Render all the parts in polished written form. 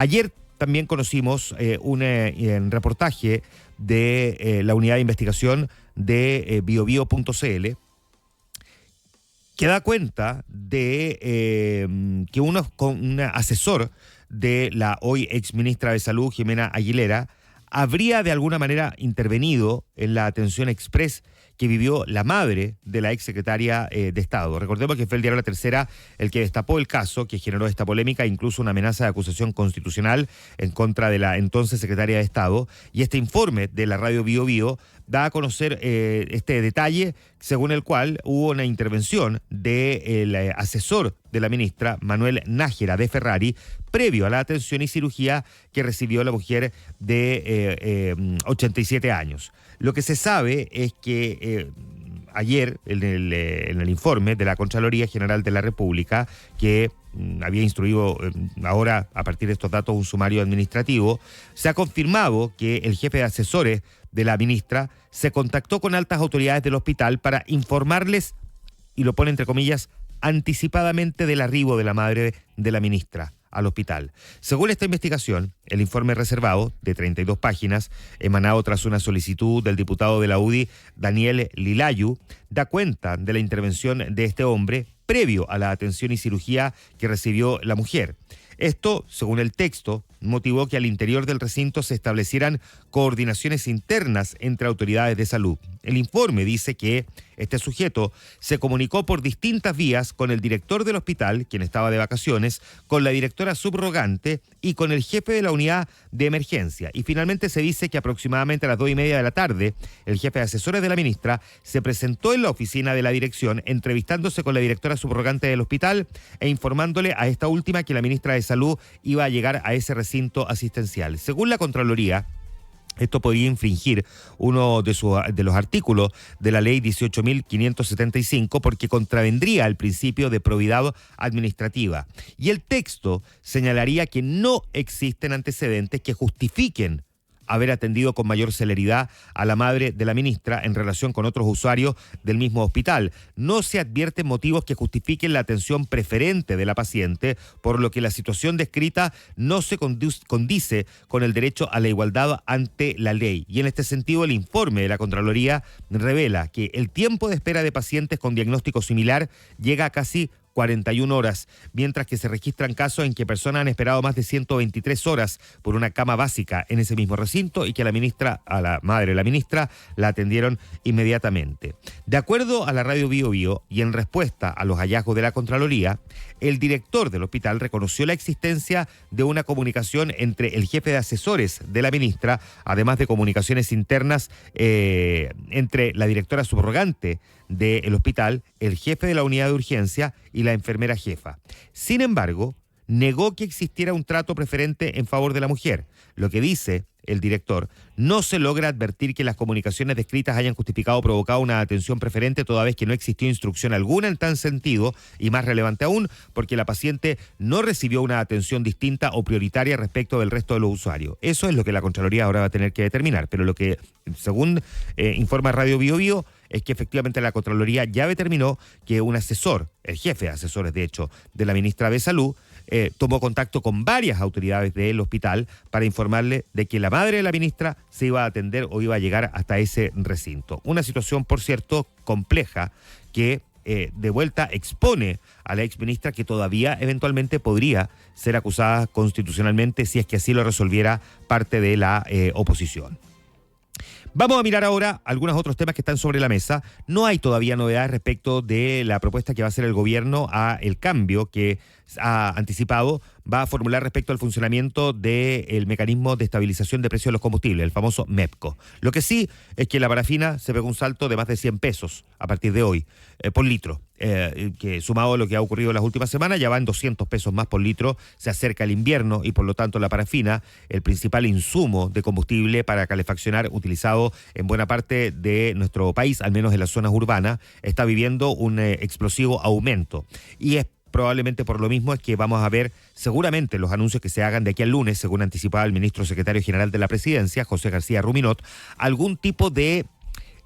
Ayer también conocimos un reportaje de la unidad de investigación de biobio.cl que da cuenta de que un asesor de la hoy exministra de Salud, Jimena Aguilera, habría de alguna manera intervenido en la atención express que vivió la madre de la exsecretaria de Estado. Recordemos que fue el diario La Tercera el que destapó el caso, que generó esta polémica, incluso una amenaza de acusación constitucional en contra de la entonces secretaria de Estado. Y este informe de la radio Bio Bio da a conocer este detalle, según el cual hubo una intervención del asesor de la ministra, Manuel Nájera de Ferrari, previo a la atención y cirugía que recibió la mujer de 87 años. Lo que se sabe es que ayer, en el informe de la Contraloría General de la República, que había instruido ahora, a partir de estos datos, un sumario administrativo, se ha confirmado que el jefe de asesores de la ministra se contactó con altas autoridades del hospital para informarles, y lo pone entre comillas, anticipadamente del arribo de la madre de la ministra al hospital. Según esta investigación, el informe reservado, de 32 páginas, emanado tras una solicitud del diputado de la UDI, Daniel Lilayu, da cuenta de la intervención de este hombre previo a la atención y cirugía que recibió la mujer. Esto, según el texto, motivó que al interior del recinto se establecieran coordinaciones internas entre autoridades de salud. El informe dice que este sujeto se comunicó por distintas vías con el director del hospital, quien estaba de vacaciones, con la directora subrogante y con el jefe de la unidad de emergencia. Y finalmente se dice que aproximadamente a las 2:30 de la tarde, el jefe de asesores de la ministra se presentó en la oficina de la dirección, entrevistándose con la directora subrogante del hospital e informándole a esta última que la ministra de Salud iba a llegar a ese recinto asistencial. Según la Contraloría, esto podría infringir uno de los artículos de la ley 18.575 porque contravendría el principio de probidad administrativa. Y el texto señalaría que no existen antecedentes que justifiquen haber atendido con mayor celeridad a la madre de la ministra en relación con otros usuarios del mismo hospital. No se advierten motivos que justifiquen la atención preferente de la paciente, por lo que la situación descrita no se condice con el derecho a la igualdad ante la ley. Y en este sentido, el informe de la Contraloría revela que el tiempo de espera de pacientes con diagnóstico similar llega a casi 41 horas, mientras que se registran casos en que personas han esperado más de 123 horas por una cama básica en ese mismo recinto y que a la madre de la ministra la atendieron inmediatamente. De acuerdo a la radio Bio Bio y en respuesta a los hallazgos de la Contraloría, el director del hospital reconoció la existencia de una comunicación entre el jefe de asesores de la ministra, además de comunicaciones internas entre la directora subrogante del hospital, el jefe de la unidad de urgencia y la enfermera jefa. Sin embargo, negó que existiera un trato preferente en favor de la mujer. Lo que dice el director, no se logra advertir que las comunicaciones descritas hayan justificado o provocado una atención preferente, toda vez que no existió instrucción alguna en tal sentido, y más relevante aún, porque la paciente no recibió una atención distinta o prioritaria respecto del resto de los usuarios. Eso es lo que la Contraloría ahora va a tener que determinar, pero lo que, según informa Radio Bio Bio, es que efectivamente la Contraloría ya determinó que un asesor, el jefe de asesores, de hecho, de la ministra de Salud, tomó contacto con varias autoridades del hospital para informarle de que la madre de la ministra se iba a atender o iba a llegar hasta ese recinto. Una situación, por cierto, compleja que de vuelta expone a la exministra que todavía eventualmente podría ser acusada constitucionalmente si es que así lo resolviera parte de la oposición. Vamos a mirar ahora algunos otros temas que están sobre la mesa. No hay todavía novedades respecto de la propuesta que va a hacer el gobierno a el cambio que ha anticipado, va a formular respecto al funcionamiento del mecanismo de estabilización de precios de los combustibles, el famoso MEPCO. Lo que sí es que la parafina se pegó un salto de más de 100 pesos a partir de hoy por litro, que sumado a lo que ha ocurrido en las últimas semanas, ya van 200 pesos más por litro. Se acerca el invierno y por lo tanto la parafina, el principal insumo de combustible para calefaccionar utilizado en buena parte de nuestro país, al menos en las zonas urbanas, está viviendo un explosivo aumento. Y es probablemente por lo mismo es que vamos a ver seguramente los anuncios que se hagan de aquí al lunes, según anticipaba el ministro secretario general de la Presidencia, José García Ruminot, algún tipo de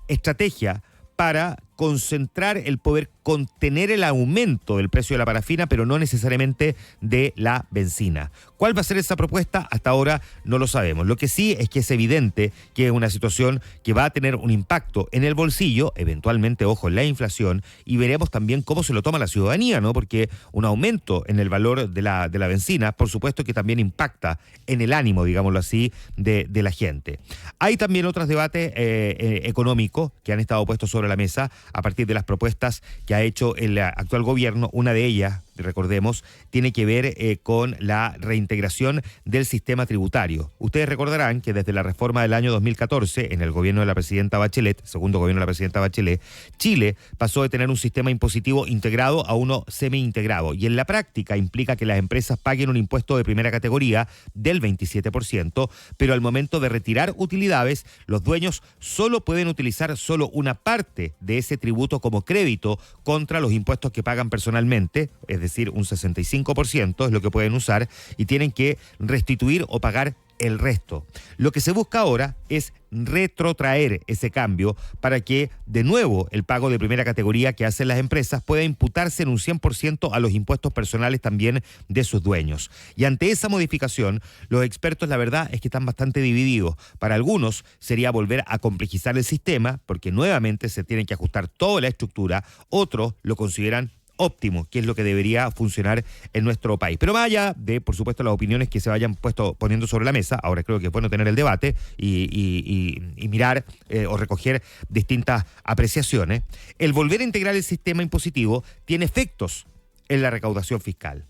estrategia para concentrar el poder contener el aumento del precio de la parafina, pero no necesariamente de la benzina. ¿Cuál va a ser esa propuesta? Hasta ahora no lo sabemos. Lo que sí es que es evidente que es una situación que va a tener un impacto en el bolsillo, eventualmente, ojo, en la inflación, y veremos también cómo se lo toma la ciudadanía, ¿no? Porque un aumento en el valor de la benzina, por supuesto que también impacta en el ánimo, digámoslo así, de la gente. Hay también otros debates económicos que han estado puestos sobre la mesa a partir de las propuestas que ha hecho el actual gobierno. Una de ellas, recordemos, tiene que ver con la reintegración del sistema tributario. Ustedes recordarán que desde la reforma del año 2014, en el gobierno de la presidenta Bachelet, segundo gobierno de la presidenta Bachelet, Chile pasó de tener un sistema impositivo integrado a uno semi-integrado, y en la práctica implica que las empresas paguen un impuesto de primera categoría del 27%, pero al momento de retirar utilidades, los dueños solo pueden utilizar solo una parte de ese tributo como crédito contra los impuestos que pagan personalmente, es decir, un 65% es lo que pueden usar, y tienen que restituir o pagar el resto. Lo que se busca ahora es retrotraer ese cambio para que, de nuevo, el pago de primera categoría que hacen las empresas pueda imputarse en un 100% a los impuestos personales también de sus dueños. Y ante esa modificación, los expertos, la verdad, es que están bastante divididos. Para algunos sería volver a complejizar el sistema, porque nuevamente se tiene que ajustar toda la estructura. Otros lo consideran óptimo, que es lo que debería funcionar en nuestro país. Pero más allá de, por supuesto, las opiniones que se vayan poniendo sobre la mesa, ahora creo que es bueno tener el debate y mirar o recoger distintas apreciaciones. El volver a integrar el sistema impositivo tiene efectos en la recaudación fiscal.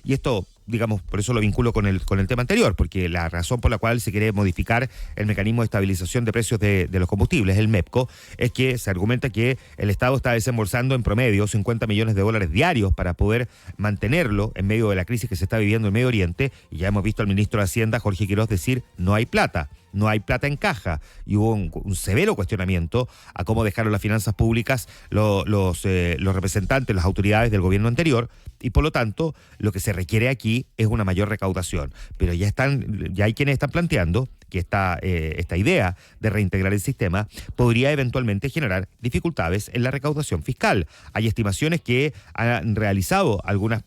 Y esto, digamos, por eso lo vinculo con el tema anterior, porque la razón por la cual se quiere modificar el mecanismo de estabilización de precios de los combustibles, el MEPCO, es que se argumenta que el Estado está desembolsando en promedio $50 millones diarios para poder mantenerlo en medio de la crisis que se está viviendo en Medio Oriente, y ya hemos visto al ministro de Hacienda, Jorge Quiroz, decir no hay plata en caja, y hubo un severo cuestionamiento a cómo dejaron las finanzas públicas los representantes, las autoridades del gobierno anterior, y por lo tanto lo que se requiere aquí es una mayor recaudación. Pero ya hay quienes están planteando que esta idea de reintegrar el sistema podría eventualmente generar dificultades en la recaudación fiscal. Hay estimaciones que han realizado algunas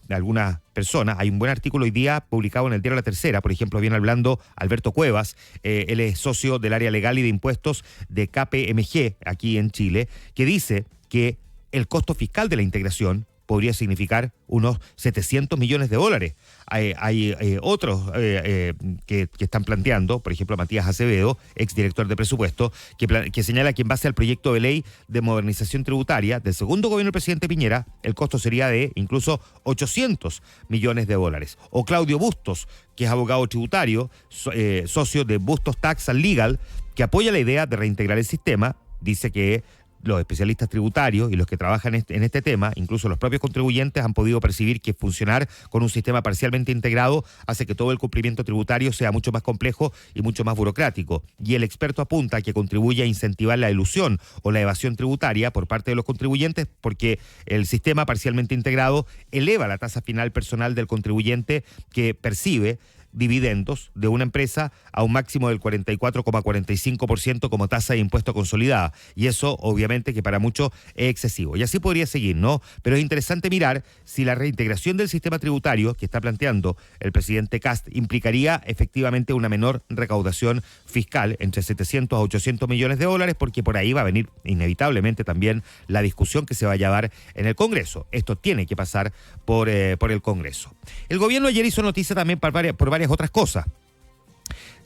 personas. Hay un buen artículo hoy día publicado en el diario La Tercera, por ejemplo, viene hablando Alberto Cuevas, él es socio del área legal y de impuestos de KPMG aquí en Chile, que dice que el costo fiscal de la integración podría significar unos $700 millones. Hay otros que están planteando, por ejemplo, Matías Acevedo, exdirector de presupuesto, que señala que en base al proyecto de ley de modernización tributaria del segundo gobierno del presidente Piñera, el costo sería de incluso $800 millones. O Claudio Bustos, que es abogado tributario, socio de Bustos Tax and Legal, que apoya la idea de reintegrar el sistema, dice que los especialistas tributarios y los que trabajan en este tema, incluso los propios contribuyentes, han podido percibir que funcionar con un sistema parcialmente integrado hace que todo el cumplimiento tributario sea mucho más complejo y mucho más burocrático. Y el experto apunta a que contribuye a incentivar la elusión o la evasión tributaria por parte de los contribuyentes, porque el sistema parcialmente integrado eleva la tasa final personal del contribuyente que percibe dividendos de una empresa a un máximo del 44,45% como tasa de impuesto consolidada. Y eso, obviamente, que para muchos es excesivo. Y así podría seguir, ¿no? Pero es interesante mirar si la reintegración del sistema tributario que está planteando el presidente Kast implicaría efectivamente una menor recaudación fiscal, entre 700 a 800 millones de dólares, porque por ahí va a venir inevitablemente también la discusión que se va a llevar en el Congreso. Esto tiene que pasar por el Congreso. El gobierno ayer hizo noticia también por varias otras cosas.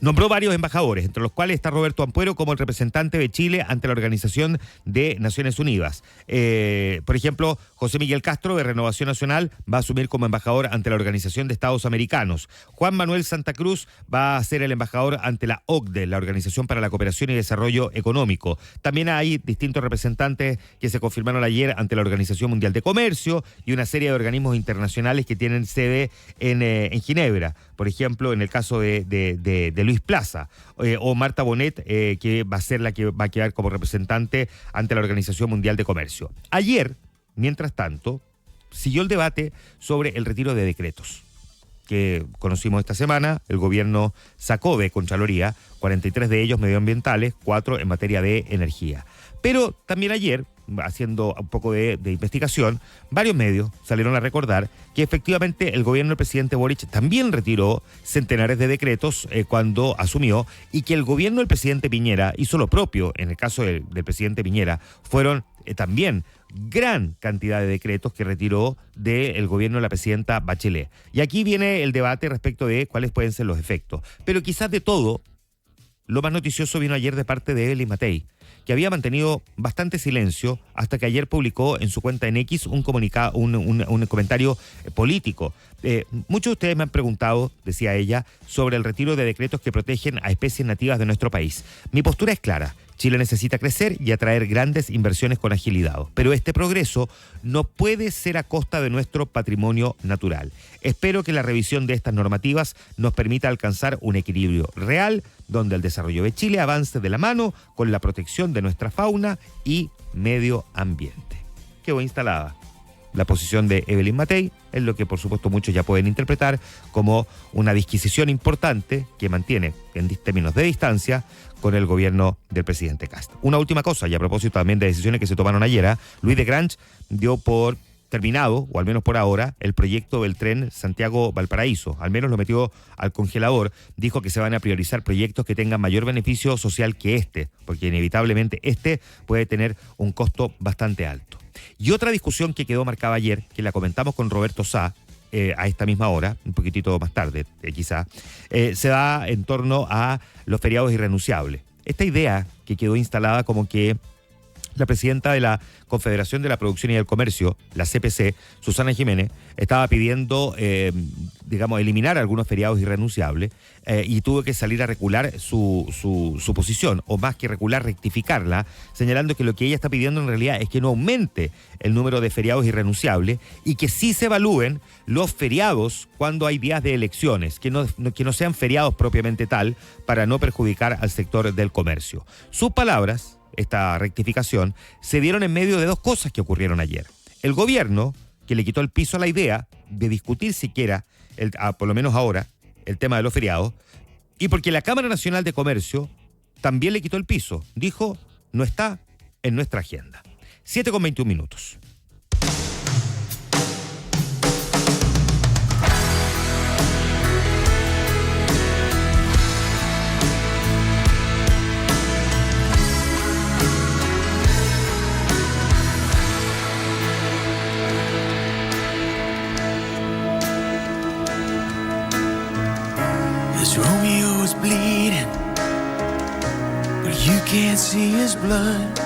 Nombró varios embajadores, entre los cuales está Roberto Ampuero como el representante de Chile ante la Organización de Naciones Unidas. Por ejemplo, José Miguel Castro, de Renovación Nacional, va a asumir como embajador ante la Organización de Estados Americanos. Juan Manuel Santa Cruz va a ser el embajador ante la OCDE, la Organización para la Cooperación y Desarrollo Económico. También hay distintos representantes que se confirmaron ayer ante la Organización Mundial de Comercio y una serie de organismos internacionales que tienen sede en Ginebra. Por ejemplo, en el caso de Luis Plaza, o Marta Bonet, que va a ser la que va a quedar como representante ante la Organización Mundial de Comercio. Ayer, mientras tanto, siguió el debate sobre el retiro de decretos que conocimos esta semana. El gobierno sacó de Contraloría 43 de ellos medioambientales, 4 en materia de energía. Pero también ayer haciendo un poco de investigación, varios medios salieron a recordar que efectivamente el gobierno del presidente Boric también retiró centenares de decretos cuando asumió, y que el gobierno del presidente Piñera hizo lo propio. En el caso del presidente Piñera fueron también gran cantidad de decretos que retiró del gobierno de la presidenta Bachelet. Y aquí viene el debate respecto de cuáles pueden ser los efectos. Pero quizás de todo, lo más noticioso vino ayer de parte de Evelyn Matei, que había mantenido bastante silencio hasta que ayer publicó en su cuenta en X un comentario político. Muchos de ustedes me han preguntado, decía ella, sobre el retiro de decretos que protegen a especies nativas de nuestro país. Mi postura es clara. Chile necesita crecer y atraer grandes inversiones con agilidad, pero este progreso no puede ser a costa de nuestro patrimonio natural. Espero que la revisión de estas normativas nos permita alcanzar un equilibrio real donde el desarrollo de Chile avance de la mano con la protección de nuestra fauna y medio ambiente. Quedó instalada la posición de Evelyn Matei, es lo que por supuesto muchos ya pueden interpretar como una disquisición importante que mantiene en términos de distancia con el gobierno del presidente Kast. Una última cosa, y a propósito también de decisiones que se tomaron ayer, Luis de Grange dio por terminado, o al menos por ahora, el proyecto del tren Santiago-Valparaíso. Al menos lo metió al congelador. Dijo que se van a priorizar proyectos que tengan mayor beneficio social que este, porque inevitablemente este puede tener un costo bastante alto. Y otra discusión que quedó marcada ayer, que la comentamos con Roberto Sá, a esta misma hora, un poquitito más tarde quizá, se da en torno a los feriados irrenunciables. Esta idea que quedó instalada como que la presidenta de la Confederación de la Producción y del Comercio, la CPC, Susana Jiménez, estaba pidiendo, eliminar algunos feriados irrenunciables y tuvo que salir a recular su posición, o más que recular, rectificarla, señalando que lo que ella está pidiendo en realidad es que no aumente el número de feriados irrenunciables y que sí se evalúen los feriados cuando hay días de elecciones, que no sean feriados propiamente tal, para no perjudicar al sector del comercio. Sus palabras, esta rectificación, se dieron en medio de dos cosas que ocurrieron ayer. El gobierno, que le quitó el piso a la idea de discutir siquiera, por lo menos ahora, el tema de los feriados, y porque la Cámara Nacional de Comercio también le quitó el piso. Dijo, no está en nuestra agenda. 7:21. Romeo is bleeding, but you can't see his blood.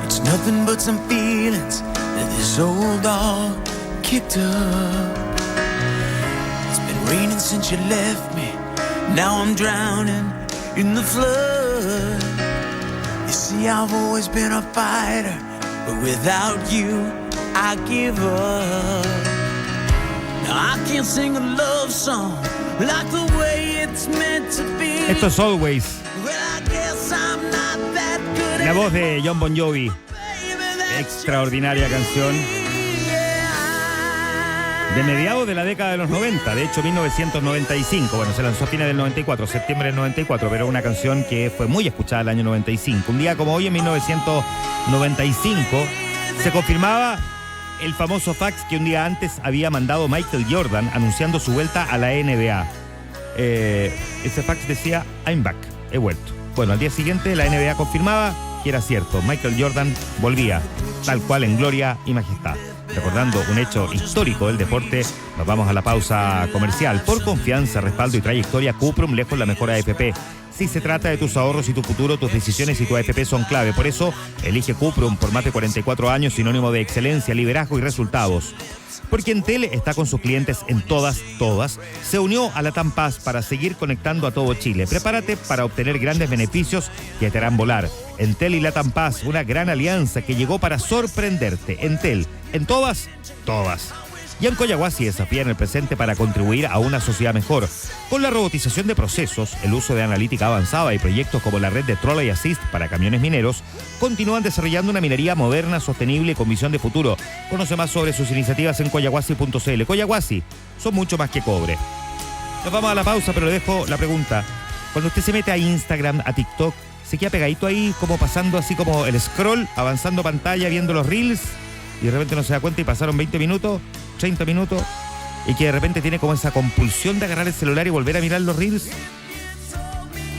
It's nothing but some feelings that this old dog kicked up. It's been raining since you left me, now I'm drowning in the flood. You see, I've always been a fighter, but without you, I give up. Now I can't sing a love song like the way it's meant to be. Esto es Always. Well, I guess I'm not that good. La voz de Jon Bon Jovi. Extraordinaria canción. De mediados de la década de los 90, de hecho 1995. Bueno, se lanzó a fines del 94, septiembre del 94, pero una canción que fue muy escuchada el año 95. Un día como hoy, en 1995, se confirmaba el famoso fax que un día antes había mandado Michael Jordan anunciando su vuelta a la NBA. Ese fax decía, I'm back, he vuelto. Bueno, al día siguiente la NBA confirmaba que era cierto, Michael Jordan volvía, tal cual en gloria y majestad. Recordando un hecho histórico del deporte, nos vamos a la pausa comercial. Por confianza, respaldo y trayectoria, Cuprum, lejos la mejor AFP. Si se trata de tus ahorros y tu futuro, tus decisiones y tu AFP son clave. Por eso, elige Cuprum por más de 44 años, sinónimo de excelencia, liderazgo y resultados. Porque Entel está con sus clientes en todas. Se unió a Latam Paz para seguir conectando a todo Chile. Prepárate para obtener grandes beneficios que te harán volar. Entel y Latam Paz, una gran alianza que llegó para sorprenderte. Entel, en todas. Y en Collahuasi desafían el presente para contribuir a una sociedad mejor. Con la robotización de procesos, el uso de analítica avanzada y proyectos como la red de Trolley Assist para camiones mineros, continúan desarrollando una minería moderna, sostenible y con visión de futuro. Conoce más sobre sus iniciativas en collahuasi.cl. Collahuasi, son mucho más que cobre. Nos vamos a la pausa, pero le dejo la pregunta. Cuando usted se mete a Instagram, a TikTok, se queda pegadito ahí, como pasando así como el scroll, avanzando pantalla, viendo los reels, y de repente no se da cuenta y pasaron 20 minutos, 30 minutos, y que de repente tiene como esa compulsión de agarrar el celular y volver a mirar los reels.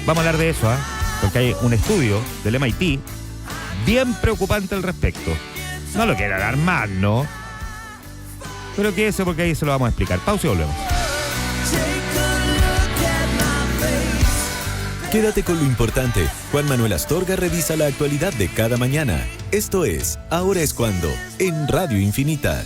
Vamos a hablar de eso, porque hay un estudio del MIT bien preocupante al respecto. No lo quiero alarmar, ¿no? Pero quédese porque ahí se lo vamos a explicar. Pausa y volvemos. Quédate con lo importante. Juan Manuel Astorga revisa la actualidad de cada mañana. Esto es Ahora es Cuando, en Radio Infinita.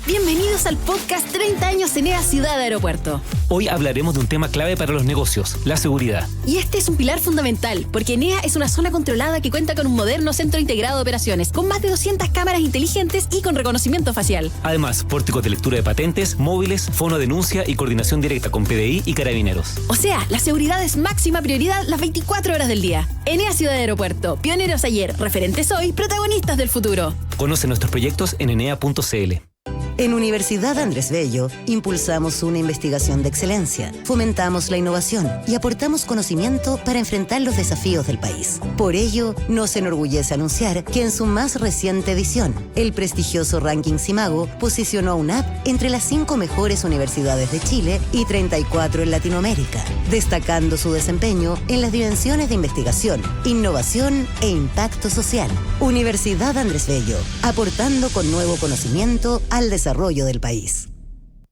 Bienvenidos al podcast 30 años Enea Ciudad Aeropuerto. Hoy hablaremos de un tema clave para los negocios, la seguridad. Y este es un pilar fundamental, porque Enea es una zona controlada que cuenta con un moderno centro integrado de operaciones, con más de 200 cámaras inteligentes y con reconocimiento facial. Además, pórticos de lectura de patentes, móviles, fono denuncia y coordinación directa con PDI y carabineros. O sea, la seguridad es máxima prioridad las 24 horas del día. Enea Ciudad Aeropuerto, pioneros ayer, referentes hoy, protagonistas del futuro. Conoce nuestros proyectos en enea.cl. En Universidad Andrés Bello, impulsamos una investigación de excelencia, fomentamos la innovación y aportamos conocimiento para enfrentar los desafíos del país. Por ello, nos enorgullece anunciar que en su más reciente edición, el prestigioso ranking Simago posicionó a UNAP entre las 5 mejores universidades de Chile y 34 en Latinoamérica, destacando su desempeño en las dimensiones de investigación, innovación e impacto social. Universidad Andrés Bello, aportando con nuevo conocimiento al desarrollo del país.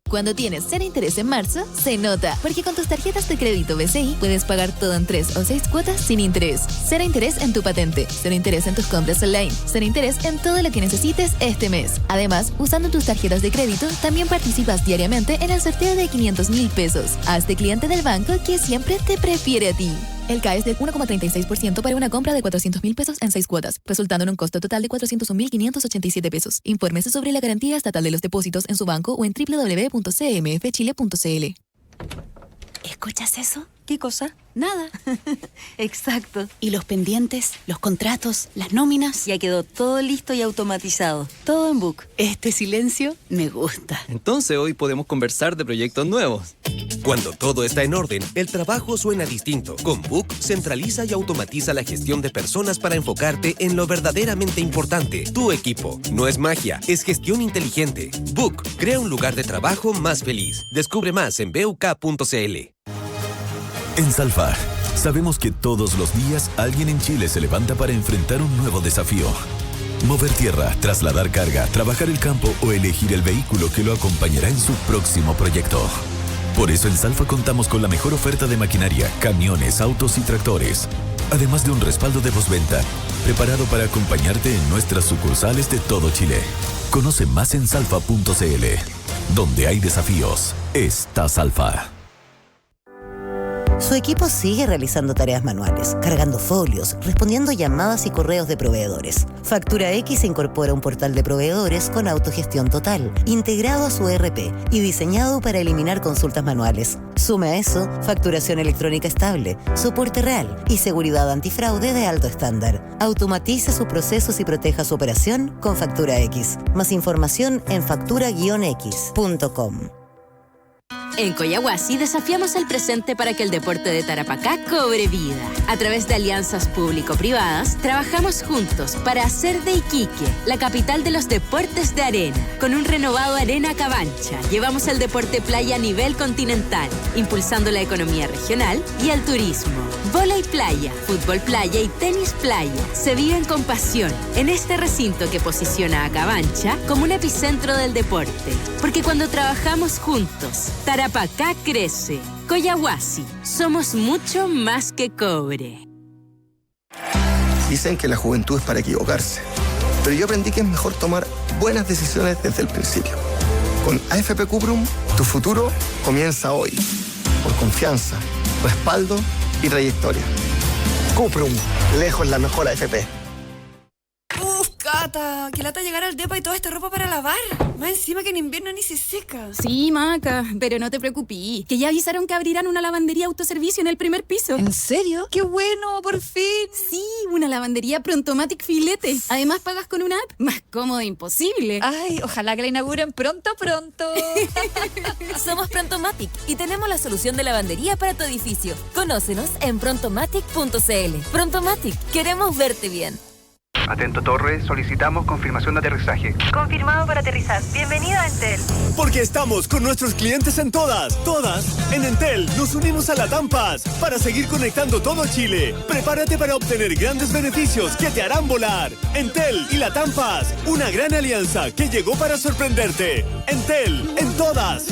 Cuando tienes cero interés en marzo, se nota, porque con tus tarjetas de crédito BCI puedes pagar todo en 3 o 6 cuotas sin interés. Cero interés en tu patente, cero interés en tus compras online, cero interés en todo lo que necesites este mes. Además, usando tus tarjetas de crédito, también participas diariamente en el sorteo de 500,000 pesos. Hazte cliente del banco que siempre te prefiere a ti. El CAE es del 1,36% para una compra de 400,000 pesos en 6 cuotas, resultando en un costo total de 401,587 pesos. Infórmese sobre la garantía estatal de los depósitos en su banco o en www.cmfchile.cl. ¿Escuchas eso? ¿Qué cosa? Nada. Exacto. ¿Y los pendientes, los contratos, las nóminas? Ya quedó todo listo y automatizado. Todo en Book. Este silencio me gusta. Entonces hoy podemos conversar de proyectos nuevos. Cuando todo está en orden, el trabajo suena distinto. Con Book, centraliza y automatiza la gestión de personas para enfocarte en lo verdaderamente importante, tu equipo. No es magia, es gestión inteligente. Book, crea un lugar de trabajo más feliz. Descubre más en buk.cl. En Salfar, sabemos que todos los días alguien en Chile se levanta para enfrentar un nuevo desafío. Mover tierra, trasladar carga, trabajar el campo o elegir el vehículo que lo acompañará en su próximo proyecto. Por eso en Salfa contamos con la mejor oferta de maquinaria, camiones, autos y tractores. Además de un respaldo de postventa, preparado para acompañarte en nuestras sucursales de todo Chile. Conoce más en salfa.cl. Donde hay desafíos, está Salfa. Su equipo sigue realizando tareas manuales, cargando folios, respondiendo llamadas y correos de proveedores. Factura X incorpora un portal de proveedores con autogestión total, integrado a su ERP y diseñado para eliminar consultas manuales. Sume a eso facturación electrónica estable, soporte real y seguridad antifraude de alto estándar. Automatice sus procesos y proteja su operación con Factura X. Más información en factura-x.com. En Coyahuasi desafiamos el presente para que el deporte de Tarapacá cobre vida. A través de alianzas público-privadas, trabajamos juntos para hacer de Iquique la capital de los deportes de arena. Con un renovado Arena Cabancha, llevamos el deporte playa a nivel continental, impulsando la economía regional y el turismo. Vóley playa, fútbol playa y tenis playa se viven con pasión en este recinto que posiciona a Cabancha como un epicentro del deporte. Porque cuando trabajamos juntos, Tarapacá crece. Coyahuasi, somos mucho más que cobre. Dicen que la juventud es para equivocarse, pero yo aprendí que es mejor tomar buenas decisiones desde el principio. Con AFP Cuprum, tu futuro comienza hoy. Por confianza, respaldo y trayectoria. Cuprum, lejos la mejor AFP. Qué lata llegar al depa y toda esta ropa para lavar. Más encima que en invierno ni se seca. Sí, Maca, pero no te preocupes, que ya avisaron que abrirán una lavandería autoservicio en el primer piso. ¿En serio? ¡Qué bueno, por fin! Sí, una lavandería Prontomatic Filete. Además pagas con una app. Más cómodo imposible. Ay, ojalá que la inauguren pronto. Somos Prontomatic y tenemos la solución de lavandería para tu edificio. Conócenos en prontomatic.cl. Prontomatic, queremos verte bien. Atento Torre, solicitamos confirmación de aterrizaje. Confirmado para aterrizar. Bienvenido a Entel. Porque estamos con nuestros clientes en todas. En Entel nos unimos a LATAM Pass para seguir conectando todo Chile. Prepárate para obtener grandes beneficios que te harán volar. Entel y LATAM Pass, una gran alianza que llegó para sorprenderte. Entel, en todas.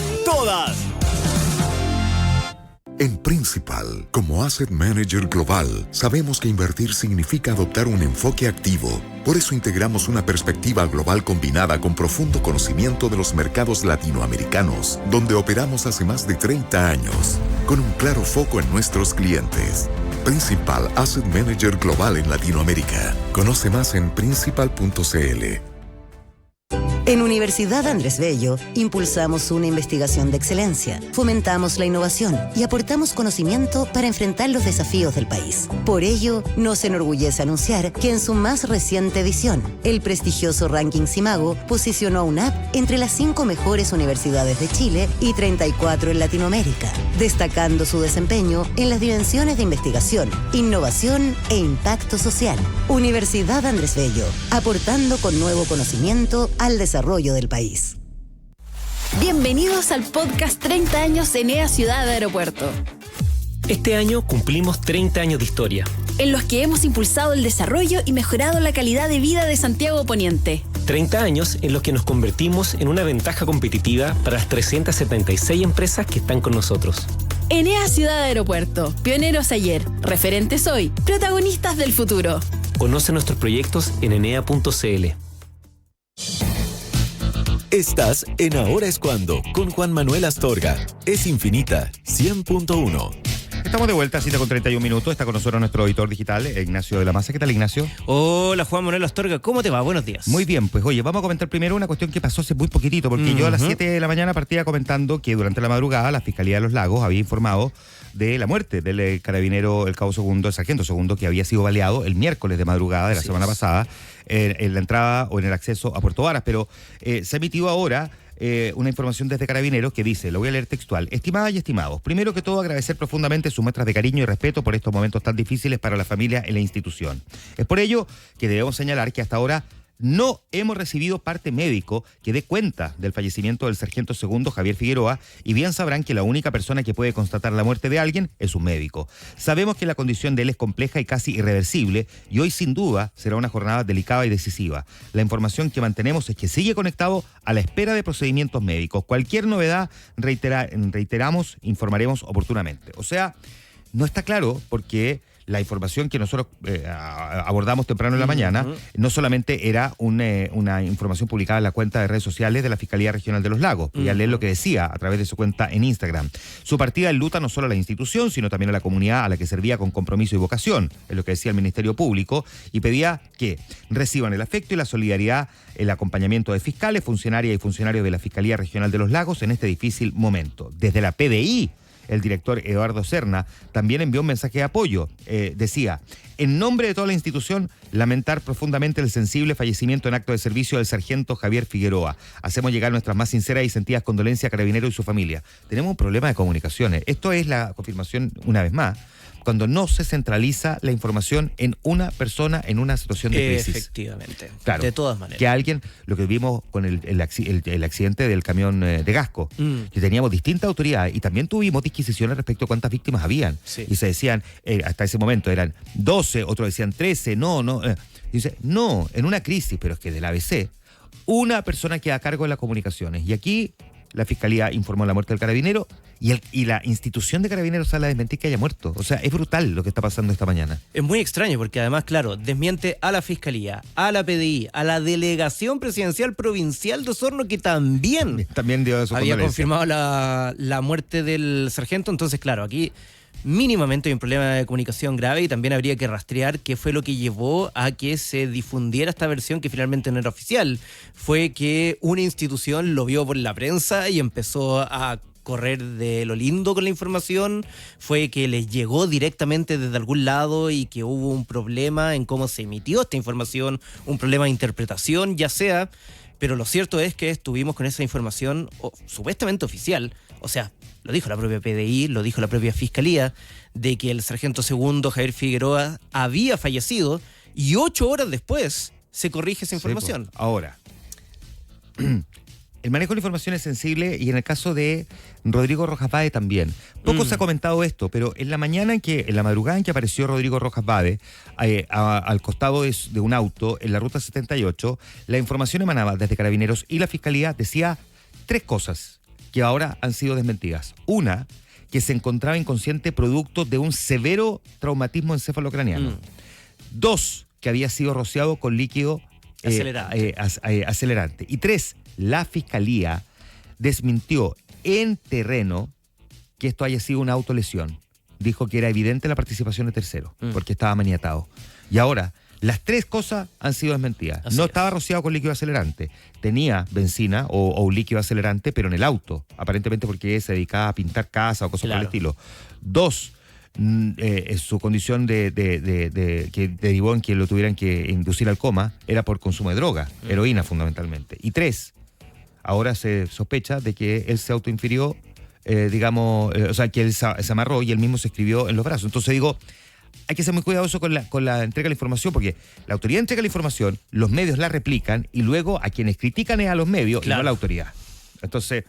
En Principal, como Asset Manager Global, sabemos que invertir significa adoptar un enfoque activo. Por eso integramos una perspectiva global combinada con profundo conocimiento de los mercados latinoamericanos, donde operamos hace más de 30 años, con un claro foco en nuestros clientes. Principal Asset Manager Global en Latinoamérica. Conoce más en principal.cl. En Universidad Andrés Bello, impulsamos una investigación de excelencia, fomentamos la innovación y aportamos conocimiento para enfrentar los desafíos del país. Por ello, nos enorgullece anunciar que en su más reciente edición, el prestigioso ranking Simago posicionó a UNAP entre las 5 mejores universidades de Chile y 34 en Latinoamérica, destacando su desempeño en las dimensiones de investigación, innovación e impacto social. Universidad Andrés Bello, aportando con nuevo conocimiento al desarrollo del país. Bienvenidos al podcast 30 años Enea Ciudad Aeropuerto. Este año cumplimos 30 años de historia, en los que hemos impulsado el desarrollo y mejorado la calidad de vida de Santiago Poniente. 30 años en los que nos convertimos en una ventaja competitiva para las 376 empresas que están con nosotros. Enea Ciudad Aeropuerto, pioneros ayer, referentes hoy, protagonistas del futuro. Conoce nuestros proyectos en enea.cl. Estás en Ahora es Cuando, con Juan Manuel Astorga. Es Infinita 100.1. Estamos de vuelta, 7:31. Está con nosotros nuestro editor digital, Ignacio de la Maza. ¿Qué tal, Ignacio? Hola, Juan Manuel Astorga. ¿Cómo te va? Buenos días. Muy bien, pues oye, vamos a comentar primero una cuestión que pasó hace muy poquitito, porque yo a las 7 de la mañana partía comentando que durante la madrugada la Fiscalía de los Lagos había informado de la muerte del carabinero, el cabo segundo, el sargento segundo, que había sido baleado el miércoles de madrugada de la semana pasada en la entrada o en el acceso a Puerto Varas. Pero se emitió ahora una información desde Carabineros que dice, lo voy a leer textual: estimadas y estimados, primero que todo agradecer profundamente sus muestras de cariño y respeto por estos momentos tan difíciles para la familia y la institución. Es por ello que debemos señalar que hasta ahora no hemos recibido parte médico que dé cuenta del fallecimiento del sargento segundo Javier Figueroa, y bien sabrán que la única persona que puede constatar la muerte de alguien es un médico. Sabemos que la condición de él es compleja y casi irreversible, y hoy sin duda será una jornada delicada y decisiva. La información que mantenemos es que sigue conectado a la espera de procedimientos médicos. Cualquier novedad, reiteramos, informaremos oportunamente. O sea, no está claro porque la información que nosotros abordamos temprano en la mañana no solamente era una información publicada en la cuenta de redes sociales de la Fiscalía Regional de los Lagos. Podía leer lo que decía a través de su cuenta en Instagram. Su partida enluta no solo a la institución, sino también a la comunidad a la que servía con compromiso y vocación, es lo que decía el Ministerio Público, y pedía que reciban el afecto y la solidaridad, el acompañamiento de fiscales, funcionarias y funcionarios de la Fiscalía Regional de los Lagos en este difícil momento. Desde la PDI, el director Eduardo Serna también envió un mensaje de apoyo. Decía, en nombre de toda la institución, lamentar profundamente el sensible fallecimiento en acto de servicio del sargento Javier Figueroa. Hacemos llegar nuestras más sinceras y sentidas condolencias a Carabineros y su familia. Tenemos un problema de comunicaciones. Esto es la confirmación, una vez más, cuando no se centraliza la información en una persona en una situación de crisis. Efectivamente, claro, de todas maneras. Que alguien, lo que vimos con el accidente del camión de Gasco, que teníamos distintas autoridades y también tuvimos disquisiciones respecto a cuántas víctimas habían. Sí. Y se decían, hasta ese momento eran 12, otros decían 13, no. Dice, no, en una crisis, pero es que del ABC, una persona queda a cargo de las comunicaciones. Y aquí la Fiscalía informó la muerte del carabinero y la institución de Carabineros sale a desmentir que haya muerto. O sea, es brutal lo que está pasando esta mañana. Es muy extraño porque además, claro, desmiente a la Fiscalía, a la PDI, a la Delegación Presidencial Provincial de Osorno, que también dio su había condolencia. confirmado la muerte del sargento. Entonces, claro, aquí mínimamente hay un problema de comunicación grave y también habría que rastrear qué fue lo que llevó a que se difundiera esta versión que finalmente no era oficial. Fue que una institución lo vio por la prensa y empezó a correr de lo lindo con la información, fue que les llegó directamente desde algún lado y que hubo un problema en cómo se emitió esta información, un problema de interpretación, ya sea, pero lo cierto es que estuvimos con esa información supuestamente oficial, o sea, lo dijo la propia PDI, lo dijo la propia Fiscalía, de que el sargento segundo Javier Figueroa había fallecido y 8 horas después se corrige esa información. Sí, pues. Ahora, el manejo de la información es sensible y en el caso de Rodrigo Rojas Bade también. Poco se ha comentado esto, pero en la madrugada en que apareció Rodrigo Rojas Bade al costado de un auto en la ruta 78, la información emanaba desde Carabineros y la Fiscalía decía 3 cosas que ahora han sido desmentidas. Una, que se encontraba inconsciente producto de un severo traumatismo encefalocraniano. 2, que había sido rociado con líquido acelerante. Y 3, la Fiscalía desmintió en terreno que esto haya sido una autolesión. Dijo que era evidente la participación de terceros, porque estaba maniatado. Y ahora, las 3 cosas han sido desmentidas. No estaba rociado con líquido acelerante. Tenía benzina o un líquido acelerante, pero en el auto, aparentemente porque se dedicaba a pintar casa o cosas por el estilo. 2, su condición que derivó en que lo tuvieran que inducir al coma era por consumo de droga, heroína fundamentalmente. Y 3, ahora se sospecha de que él se autoinfirió, o sea, que él se amarró y él mismo se escribió en los brazos. Entonces digo, hay que ser muy cuidadoso con la entrega de la información, porque la autoridad entrega la información, los medios la replican y luego a quienes critican es a los medios y no a la autoridad. Entonces,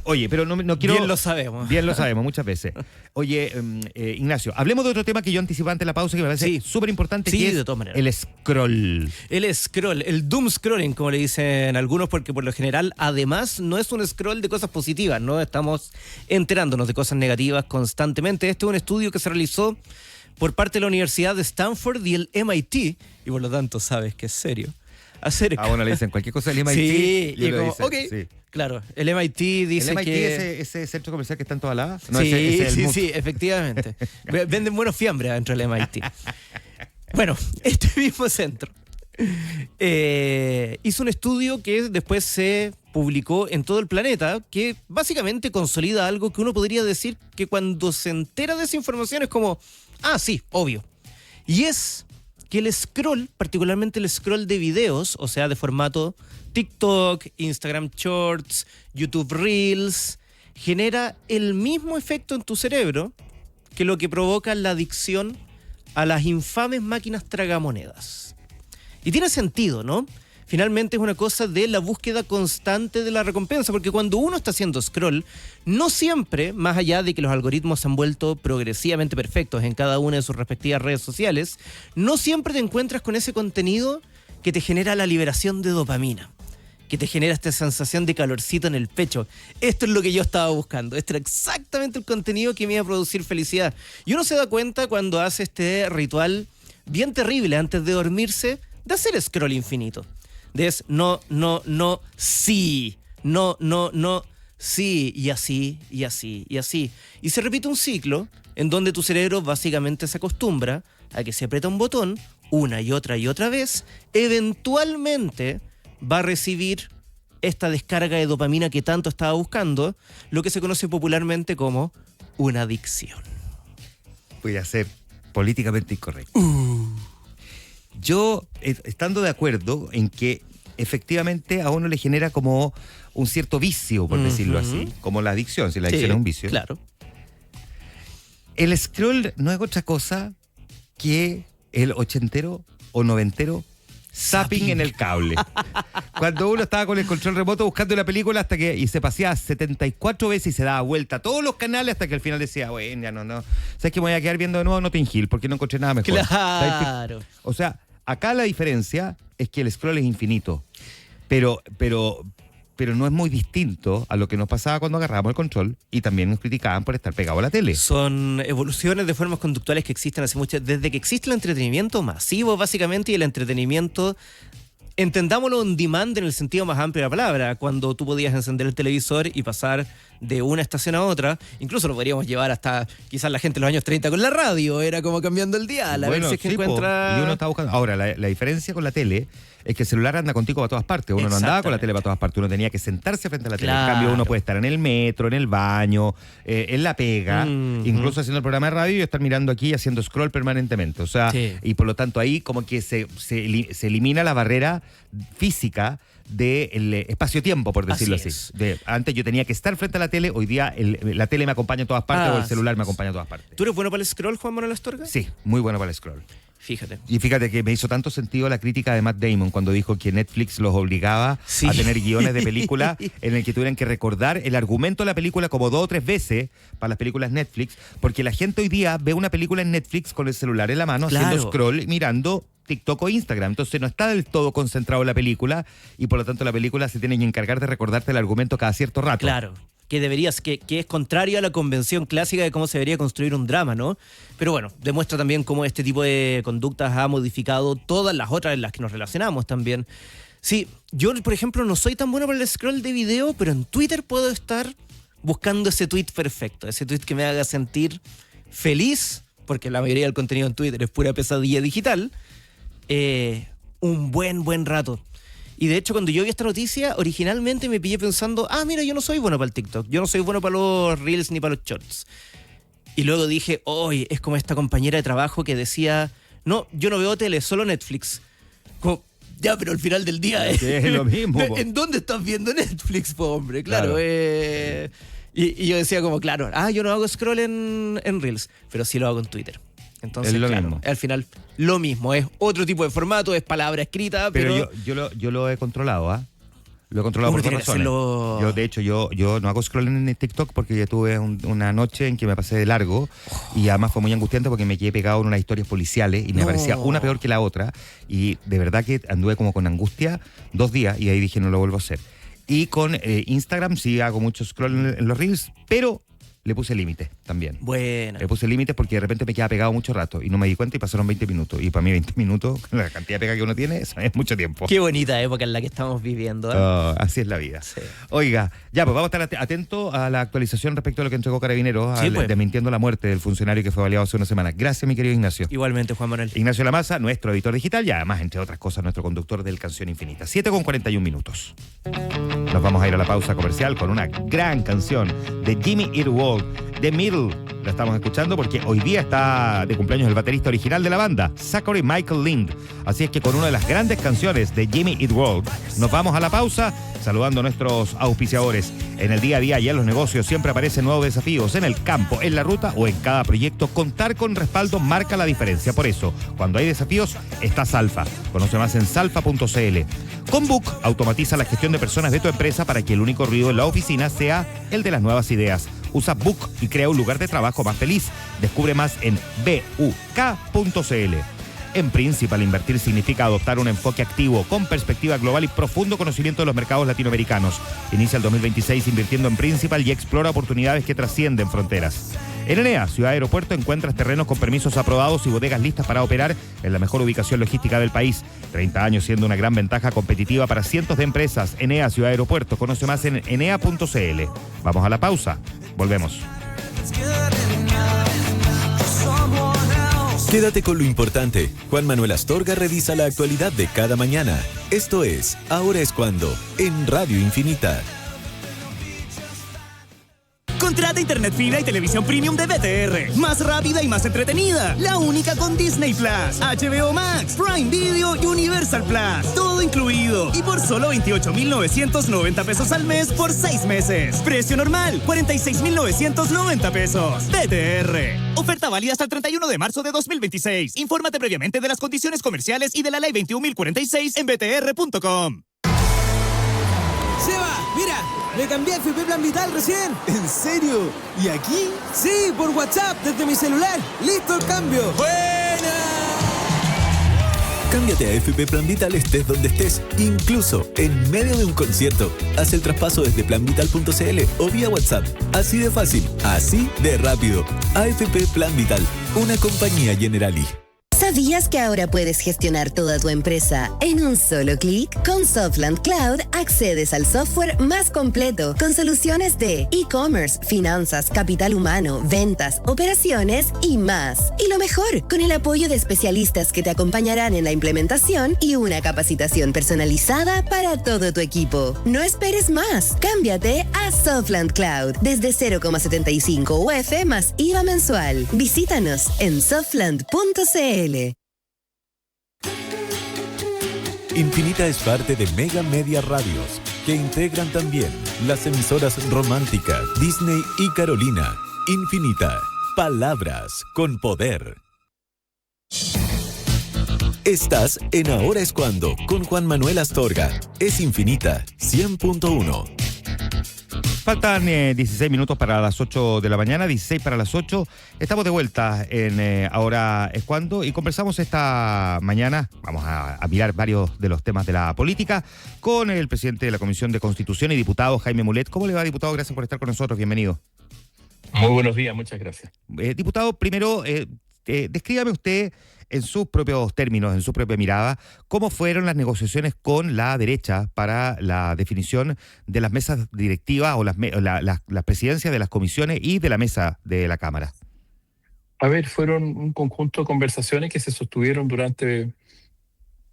oye, pero no quiero... Bien lo sabemos. Bien lo sabemos, muchas veces. Oye, Ignacio, hablemos de otro tema que yo anticipaba antes de la pausa que me parece súper importante, que es de todas maneras. el scroll. El scroll, el doom scrolling, como le dicen algunos, porque por lo general, además, no es un scroll de cosas positivas, ¿no? Estamos enterándonos de cosas negativas constantemente. Este es un estudio que se realizó por parte de la Universidad de Stanford y el MIT, y por lo tanto sabes que es serio. Bueno, le dicen cualquier cosa del MIT. Sí, y como, dice, ok, sí. Claro, el MIT dice ¿El MIT que... ese centro comercial que está en toda la... No, sí, sí, efectivamente. Venden buenos fiambres dentro del MIT. Bueno, este mismo centro hizo un estudio que después se publicó en todo el planeta, que básicamente consolida algo que uno podría decir que cuando se entera de esa información es como, sí, obvio. Y es que el scroll, particularmente el scroll de videos, o sea, de formato TikTok, Instagram Shorts, YouTube Reels, genera el mismo efecto en tu cerebro que lo que provoca la adicción a las infames máquinas tragamonedas. Y tiene sentido, ¿no? Finalmente es una cosa de la búsqueda constante de la recompensa, porque cuando uno está haciendo scroll, no siempre, más allá de que los algoritmos se han vuelto progresivamente perfectos en cada una de sus respectivas redes sociales, no siempre te encuentras con ese contenido que te genera la liberación de dopamina, que te genera esta sensación de calorcito en el pecho. Esto es lo que yo estaba buscando. Este era exactamente el contenido que me iba a producir felicidad. Y uno se da cuenta cuando hace este ritual bien terrible antes de dormirse de hacer scroll infinito. No, sí, no, sí, y así, y así, y así. Y se repite un ciclo en donde tu cerebro básicamente se acostumbra a que si aprieta un botón una y otra vez, eventualmente va a recibir esta descarga de dopamina que tanto estaba buscando, lo que se conoce popularmente como una adicción. Voy a ser políticamente incorrecto. Yo, estando de acuerdo en que efectivamente a uno le genera como un cierto vicio, por decirlo así, como la adicción, si la adicción es un vicio. Claro. El scroll no es otra cosa que el ochentero o noventero zapping en el cable. Cuando uno estaba con el control remoto buscando la película y se paseaba 74 veces y se daba vuelta a todos los canales hasta que al final decía, bueno, ya no. ¿Sabes que me voy a quedar viendo de nuevo Notting Hill porque no encontré nada mejor? Claro. O sea, acá la diferencia es que el scroll es infinito. Pero no es muy distinto a lo que nos pasaba cuando agarrábamos el control y también nos criticaban por estar pegados a la tele. Son evoluciones de formas conductuales que existen hace mucho, desde que existe el entretenimiento masivo, básicamente, y el entretenimiento Entendámoslo on demand en el sentido más amplio de la palabra, cuando tú podías encender el televisor y pasar de una estación a otra. Incluso lo podríamos llevar hasta quizás la gente en los años 30 con la radio, era como cambiando el dial, a ver si es que encuentra... Y uno está buscando... Ahora, la diferencia con la tele es que el celular anda contigo para todas partes. Uno no andaba con la tele para todas partes, uno tenía que sentarse frente a la tele. En cambio, uno puede estar en el metro, en el baño, en la pega, incluso haciendo el programa de radio y estar mirando aquí y haciendo scroll permanentemente. O sea, y por lo tanto ahí como que se elimina la barrera física del espacio-tiempo, por decirlo así. Antes yo tenía que estar frente a la tele, hoy día la tele me acompaña a todas partes o el celular me acompaña a todas partes. ¿Tú eres bueno para el scroll, Juan Manuel Astorga? Sí, muy bueno para el scroll. Fíjate. Y fíjate que me hizo tanto sentido la crítica de Matt Damon cuando dijo que Netflix los obligaba a tener guiones de película en el que tuvieran que recordar el argumento de la película como 2 o 3 veces para las películas Netflix, porque la gente hoy día ve una película en Netflix con el celular en la mano, haciendo scroll, mirando TikTok o Instagram. Entonces no está del todo concentrado en la película y por lo tanto la película se tiene que encargar de recordarte el argumento cada cierto rato. Claro. Que es contrario a la convención clásica de cómo se debería construir un drama, ¿no? Pero bueno, demuestra también cómo este tipo de conductas ha modificado todas las otras en las que nos relacionamos también. Sí, yo, por ejemplo, no soy tan bueno para el scroll de video, pero en Twitter puedo estar buscando ese tweet perfecto, ese tweet que me haga sentir feliz, porque la mayoría del contenido en Twitter es pura pesadilla digital, un buen rato. Y de hecho, cuando yo vi esta noticia, originalmente me pillé pensando, mira, yo no soy bueno para el TikTok, yo no soy bueno para los Reels ni para los Shorts. Y luego dije, es como esta compañera de trabajo que decía, no, yo no veo tele, solo Netflix. Como, ya, pero al final del día es lo mismo. ¿En dónde estás viendo Netflix, po, hombre? Claro. Y yo decía como, claro, yo no hago scroll en Reels, pero sí lo hago en Twitter. Entonces, es lo claro, mismo. Al final, lo mismo. Es otro tipo de formato, es palabra escrita, pero... yo lo he controlado, Lo he controlado por dos razones. Yo, de hecho, yo no hago scroll en TikTok porque ya tuve una noche en que me pasé de largo y además fue muy angustiante porque me quedé pegado en unas historias policiales y me parecía una peor que la otra y de verdad que anduve como con angustia 2 días y ahí dije no lo vuelvo a hacer. Y con Instagram sí hago mucho scroll en los Reels, pero... le puse límites también. Bueno. Le puse límites porque de repente me quedaba pegado mucho rato y no me di cuenta y pasaron 20 minutos. Y para mí 20 minutos, la cantidad de pega que uno tiene, eso es mucho tiempo. Qué bonita época en la que estamos viviendo. Así es la vida. Sí. Oiga, ya, pues vamos a estar atentos a la actualización respecto a lo que entregó Carabineros, desmintiendo la muerte del funcionario que fue baleado hace una semana. Gracias, mi querido Ignacio. Igualmente, Juan Manuel. Ignacio Lamasa, nuestro editor digital y además, entre otras cosas, nuestro conductor del Canción Infinita. 7:41. Nos vamos a ir a la pausa comercial con una gran canción de Jimmy Eat World, The Middle. La estamos escuchando porque hoy día está de cumpleaños el baterista original de la banda, Zachary Michael Lind. Así es que con una de las grandes canciones de Jimmy Eat World, nos vamos a la pausa saludando a nuestros auspiciadores. En el día a día y en los negocios siempre aparecen nuevos desafíos. En el campo, en la ruta o en cada proyecto, contar con respaldo marca la diferencia. Por eso, cuando hay desafíos, está Salfa. Conoce más en salfa.cl. Con Book, automatiza la gestión de personas de tu empresa para que el único ruido en la oficina sea el de las nuevas ideas. Usa Book y crea un lugar de trabajo más feliz. Descubre más en buk.cl. En Principal, invertir significa adoptar un enfoque activo, con perspectiva global y profundo conocimiento de los mercados latinoamericanos. Inicia el 2026 invirtiendo en Principal y explora oportunidades que trascienden fronteras. En Enea, Ciudad Aeropuerto, encuentras terrenos con permisos aprobados y bodegas listas para operar en la mejor ubicación logística del país. 30 años siendo una gran ventaja competitiva para cientos de empresas. Enea, Ciudad Aeropuerto. Conoce más en enea.cl. Vamos a la pausa. Volvemos. Quédate con lo importante. Juan Manuel Astorga revisa la actualidad de cada mañana. Esto es Ahora es Cuando, en Radio Infinita. Contrata internet fibra y televisión premium de BTR. Más rápida y más entretenida. La única con Disney Plus, HBO Max, Prime Video y Universal Plus. Todo incluido. Y por solo 28,990 pesos al mes por 6 meses. Precio normal, 46,990 pesos. BTR. Oferta válida hasta el 31 de marzo de 2026. Infórmate previamente de las condiciones comerciales y de la ley 21.046 en btr.com. Seba, mira, me cambié a FP Plan Vital recién. ¿En serio? ¿Y aquí? Sí, por WhatsApp, desde mi celular. ¡Listo el cambio! ¡Buena! Cámbiate a FP Plan Vital estés donde estés, incluso en medio de un concierto. Haz el traspaso desde planvital.cl o vía WhatsApp. Así de fácil, así de rápido. AFP Plan Vital, una compañía Generali. ¿Sabías que ahora puedes gestionar toda tu empresa en un solo clic? Con Softland Cloud accedes al software más completo con soluciones de e-commerce, finanzas, capital humano, ventas, operaciones y más. Y lo mejor, con el apoyo de especialistas que te acompañarán en la implementación y una capacitación personalizada para todo tu equipo. No esperes más. Cámbiate a Softland Cloud desde 0,75 UF más IVA mensual. Visítanos en softland.cl. Infinita es parte de Mega Media Radios, que integran también las emisoras Romántica, Disney y Carolina. Infinita, palabras con poder. Estás en Ahora es Cuando, con Juan Manuel Astorga. Es Infinita, 100.1. Faltan 16 minutos para las 8 de la mañana, 16 para las 8. Estamos de vuelta en Ahora es Cuando y conversamos esta mañana, vamos a mirar varios de los temas de la política, con el presidente de la Comisión de Constitución y diputado Jaime Mulet. ¿Cómo le va, diputado? Gracias por estar con nosotros, bienvenido. Muy buenos días, muchas gracias. Diputado, primero, descríbame usted en sus propios términos, en su propia mirada, cómo fueron las negociaciones con la derecha para la definición de las mesas directivas o las presidencias de las comisiones y de la mesa de la Cámara. A ver, fueron un conjunto de conversaciones que se sostuvieron durante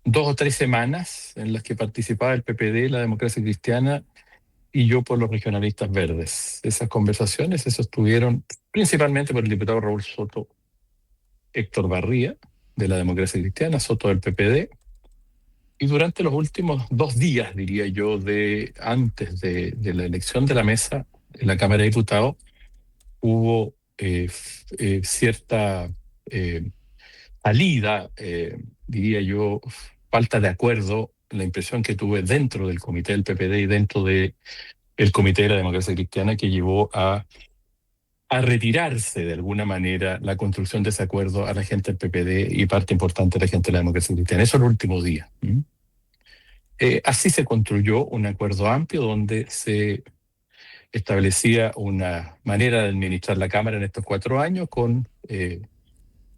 2 o 3 semanas en las que participaba el PPD, la Democracia Cristiana y yo por los regionalistas verdes. Esas conversaciones se sostuvieron principalmente por el diputado Raúl Soto, Héctor Barría, de la Democracia Cristiana, Soto del PPD, y durante los últimos 2 días, diría yo, antes de la elección de la mesa en la Cámara de Diputados, hubo cierta salida, diría yo, falta de acuerdo, la impresión que tuve dentro del comité del PPD y dentro del comité de la Democracia Cristiana, que llevó a retirarse de alguna manera la construcción de ese acuerdo a la gente del PPD y parte importante de la gente de la Democracia Cristiana. Eso el último día. Así se construyó un acuerdo amplio donde se establecía una manera de administrar la Cámara en estos 4 años con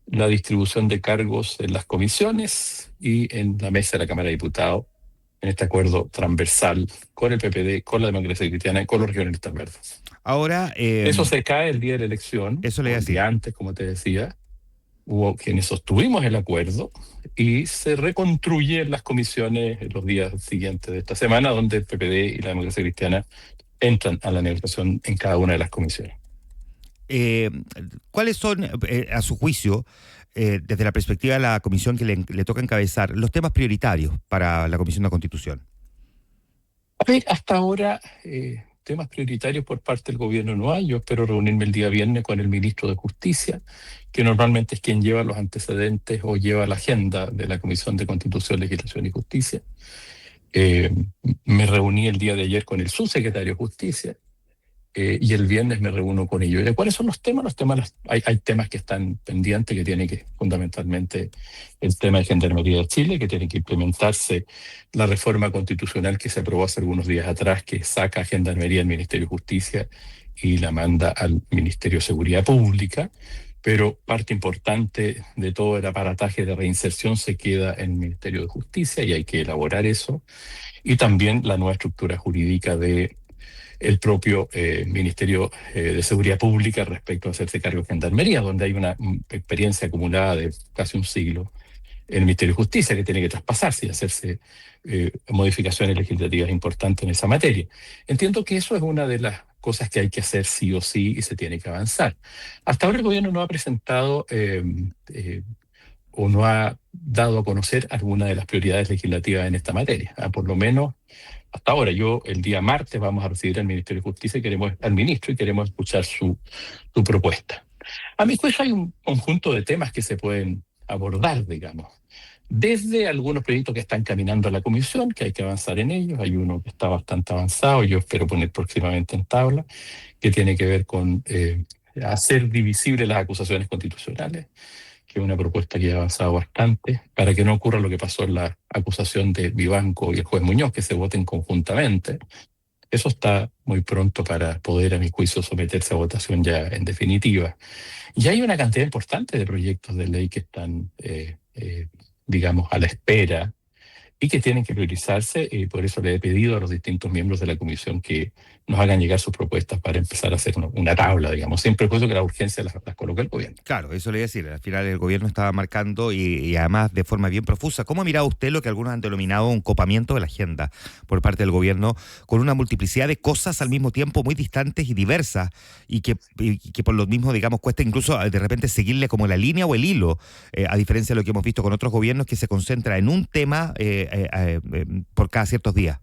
la distribución de cargos en las comisiones y en la mesa de la Cámara de Diputados, en este acuerdo transversal con el PPD, con la Democracia Cristiana y con los regionalistas verdes. Ahora, eso se cae el día de la elección. Eso le el día antes, como te decía, hubo quienes sostuvimos el acuerdo y se reconstruye en las comisiones en los días siguientes de esta semana, donde el PPD y la Democracia Cristiana entran a la negociación en cada una de las comisiones. ¿Cuáles son, a su juicio, desde la perspectiva de la comisión que le toca encabezar, los temas prioritarios para la Comisión de Constitución? A ver, hasta ahora temas prioritarios por parte del gobierno no hay. Yo espero reunirme el día viernes con el ministro de Justicia, que normalmente es quien lleva los antecedentes o lleva la agenda de la Comisión de Constitución, Legislación y Justicia. Me reuní el día de ayer con el subsecretario de Justicia y el viernes me reúno con ellos. ¿Cuáles son los temas? Hay temas que están pendientes, que tienen que, fundamentalmente, el tema de Gendarmería de Chile, que tiene que implementarse la reforma constitucional que se aprobó hace algunos días atrás, que saca a Gendarmería del Ministerio de Justicia y la manda al Ministerio de Seguridad Pública, pero parte importante de todo el aparataje de reinserción se queda en el Ministerio de Justicia y hay que elaborar eso. Y también la nueva estructura jurídica de el propio Ministerio de Seguridad Pública respecto a hacerse cargo de Gendarmería, donde hay una experiencia acumulada de casi un siglo en el Ministerio de Justicia que tiene que traspasarse y hacerse modificaciones legislativas importantes en esa materia. Entiendo que eso es una de las cosas que hay que hacer sí o sí y se tiene que avanzar. Hasta ahora el gobierno no ha presentado o no ha dado a conocer alguna de las prioridades legislativas en esta materia, por lo menos hasta ahora. El día martes vamos a recibir al Ministerio de Justicia al ministro y queremos escuchar su propuesta. A mi juicio hay un conjunto de temas que se pueden abordar, digamos. Desde algunos proyectos que están caminando a la comisión, que hay que avanzar en ellos. Hay uno que está bastante avanzado, yo espero poner próximamente en tabla, que tiene que ver con hacer divisibles las acusaciones constitucionales, que es una propuesta que ha avanzado bastante, para que no ocurra lo que pasó en la acusación de Vivanco y el juez Muñoz, que se voten conjuntamente. Eso está muy pronto para poder, a mi juicio, someterse a votación ya en definitiva. Y hay una cantidad importante de proyectos de ley que están digamos, a la espera y que tienen que priorizarse, y por eso le he pedido a los distintos miembros de la comisión que nos hagan llegar sus propuestas para empezar a hacer una tabla, digamos, siempre puesto que la urgencia las coloca el gobierno. Claro, eso le iba a decir, al final el gobierno estaba marcando y además de forma bien profusa. ¿Cómo ha mirado usted lo que algunos han denominado un copamiento de la agenda por parte del gobierno, con una multiplicidad de cosas al mismo tiempo muy distantes y diversas, y que por lo mismo, digamos, cuesta incluso de repente seguirle como la línea o el hilo, a diferencia de lo que hemos visto con otros gobiernos que se concentra en un tema por cada ciertos días?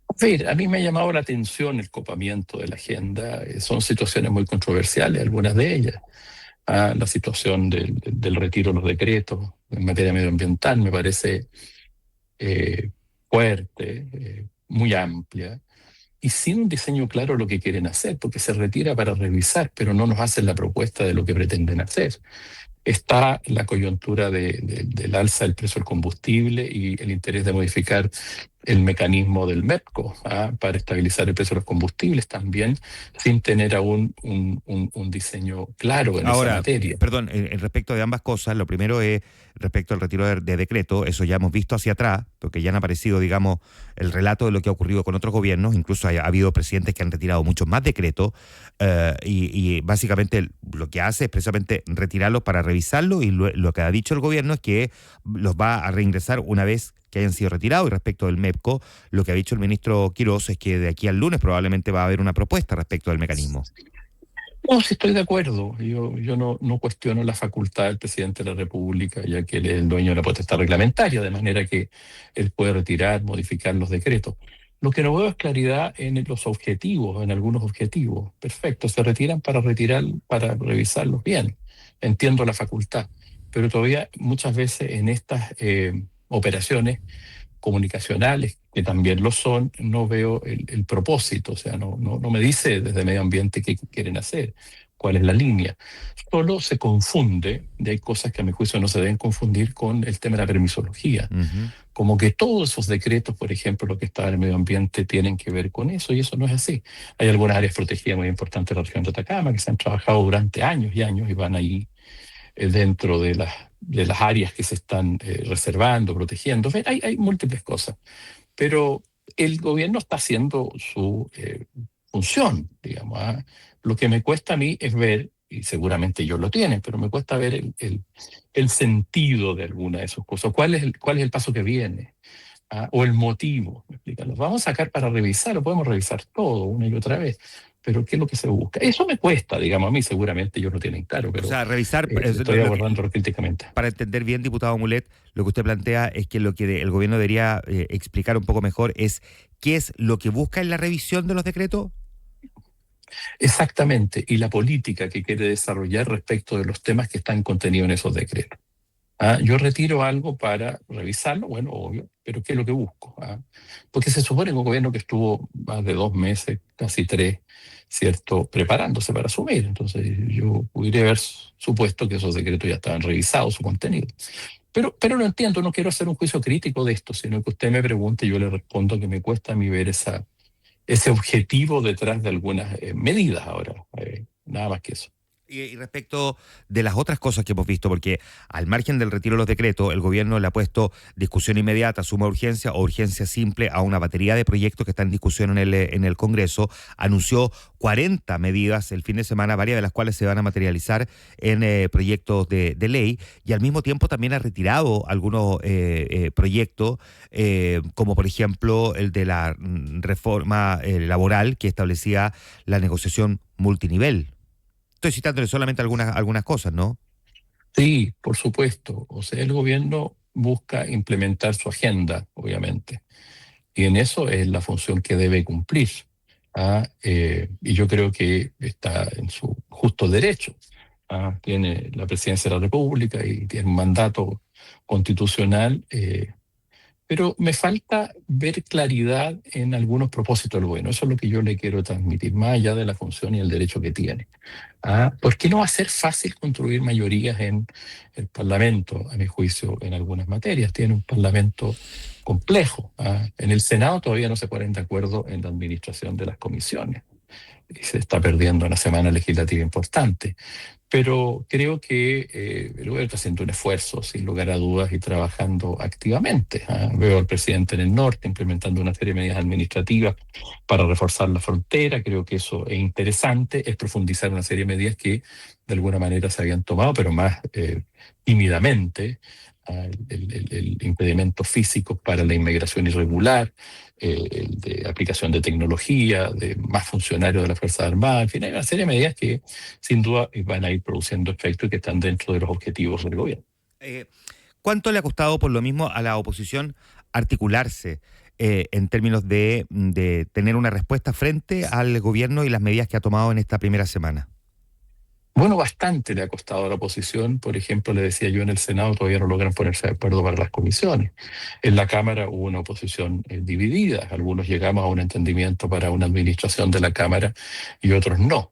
A ver, a mí me ha llamado la atención el copamiento de la agenda. Son situaciones muy controversiales, algunas de ellas. La situación del retiro de los decretos en materia medioambiental me parece fuerte, muy amplia, y sin un diseño claro de lo que quieren hacer, porque se retira para revisar, pero no nos hacen la propuesta de lo que pretenden hacer. Está la coyuntura del alza del precio del combustible y el interés de modificar el mecanismo del MEPCO para estabilizar el precio de los combustibles también, sin tener aún un diseño claro en esa materia. Perdón, en respecto de ambas cosas, lo primero es respecto al retiro de decreto. Eso ya hemos visto hacia atrás, porque ya han aparecido, digamos, el relato de lo que ha ocurrido con otros gobiernos. Incluso ha habido presidentes que han retirado muchos más decretos, y básicamente lo que hace es precisamente retirarlos para revisarlos, y lo que ha dicho el gobierno es que los va a reingresar una vez que hayan sido retirados. Y respecto del MEPCO, lo que ha dicho el ministro Quirós es que de aquí al lunes probablemente va a haber una propuesta respecto del mecanismo. No, sí estoy de acuerdo. Yo no cuestiono la facultad del presidente de la República, ya que él es el dueño de la potestad reglamentaria, de manera que él puede retirar, modificar los decretos. Lo que no veo es claridad en los objetivos, en algunos objetivos. Perfecto, se retiran para revisarlos bien. Entiendo la facultad, pero todavía muchas veces en estas operaciones comunicacionales, que también lo son, no veo el propósito. O sea, no me dice desde medio ambiente qué quieren hacer, cuál es la línea. Solo se confunde, y hay cosas que a mi juicio no se deben confundir con el tema de la permisología. Como que todos esos decretos, por ejemplo, lo que está en el medio ambiente, tienen que ver con eso, y eso no es así. Hay algunas áreas protegidas muy importantes de la región de Atacama que se han trabajado durante años y años y van ahí dentro de las áreas que se están reservando, protegiendo. Hay múltiples cosas, pero el gobierno está haciendo su función, digamos. Lo que me cuesta a mí es ver, y seguramente ellos lo tienen, pero me cuesta ver el sentido de alguna de sus cosas. ¿Cuál es el paso que viene? O el motivo. ¿Me explican? Los vamos a sacar para revisar, lo podemos revisar todo una y otra vez, pero ¿qué es lo que se busca? Eso me cuesta, digamos, a mí seguramente ellos lo tienen claro, pero o sea, revisar, estoy abordando críticamente. Para entender bien, diputado Mulet, lo que usted plantea es que lo que el gobierno debería explicar un poco mejor es qué es lo que busca en la revisión de los decretos. Exactamente, y la política que quiere desarrollar respecto de los temas que están contenidos en esos decretos. Yo retiro algo para revisarlo, bueno, obvio, pero ¿qué es lo que busco? Porque se supone que un gobierno que estuvo más de 2 meses, casi 3, ¿cierto?, preparándose para asumir. Entonces yo pudiera haber supuesto que esos decretos ya estaban revisados, su contenido. Pero no entiendo, no quiero hacer un juicio crítico de esto, sino que usted me pregunte y yo le respondo que me cuesta a mí ver ese objetivo detrás de algunas medidas ahora, nada más que eso. Y respecto de las otras cosas que hemos visto, porque al margen del retiro de los decretos, el gobierno le ha puesto discusión inmediata, suma urgencia o urgencia simple a una batería de proyectos que están en discusión en el Congreso. Anunció 40 medidas el fin de semana, varias de las cuales se van a materializar en proyectos de ley, y al mismo tiempo también ha retirado algunos proyectos, como por ejemplo el de la reforma laboral que establecía la negociación multinivel. Estoy citándole solamente algunas cosas, ¿no? Sí, por supuesto. O sea, el gobierno busca implementar su agenda, obviamente. Y en eso es la función que debe cumplir. Y yo creo que está en su justo derecho. Tiene la presidencia de la República y tiene un mandato constitucional. Pero me falta ver claridad en algunos propósitos del gobierno. Eso es lo que yo le quiero transmitir, más allá de la función y el derecho que tiene. Porque no va a ser fácil construir mayorías en el Parlamento, a mi juicio, en algunas materias. Tiene un Parlamento complejo. En el Senado todavía no se ponen de acuerdo en la administración de las comisiones. Y se está perdiendo una semana legislativa importante. Pero creo que el gobierno está haciendo un esfuerzo, sin lugar a dudas, y trabajando activamente. Veo al presidente en el norte implementando una serie de medidas administrativas para reforzar la frontera. Creo que eso es interesante, es profundizar una serie de medidas que de alguna manera se habían tomado, pero más tímidamente. El impedimento físico para la inmigración irregular, el de aplicación de tecnología, de más funcionarios de la Fuerza Armada, en fin, hay una serie de medidas que sin duda van a ir produciendo efecto y que están dentro de los objetivos del gobierno. ¿Cuánto le ha costado por lo mismo a la oposición articularse en términos de tener una respuesta frente al gobierno y las medidas que ha tomado en esta primera semana? Bueno, bastante le ha costado a la oposición. Por ejemplo, le decía yo, en el Senado todavía no logran ponerse de acuerdo para las comisiones. En la Cámara hubo una oposición dividida. Algunos llegamos a un entendimiento para una administración de la Cámara y otros no.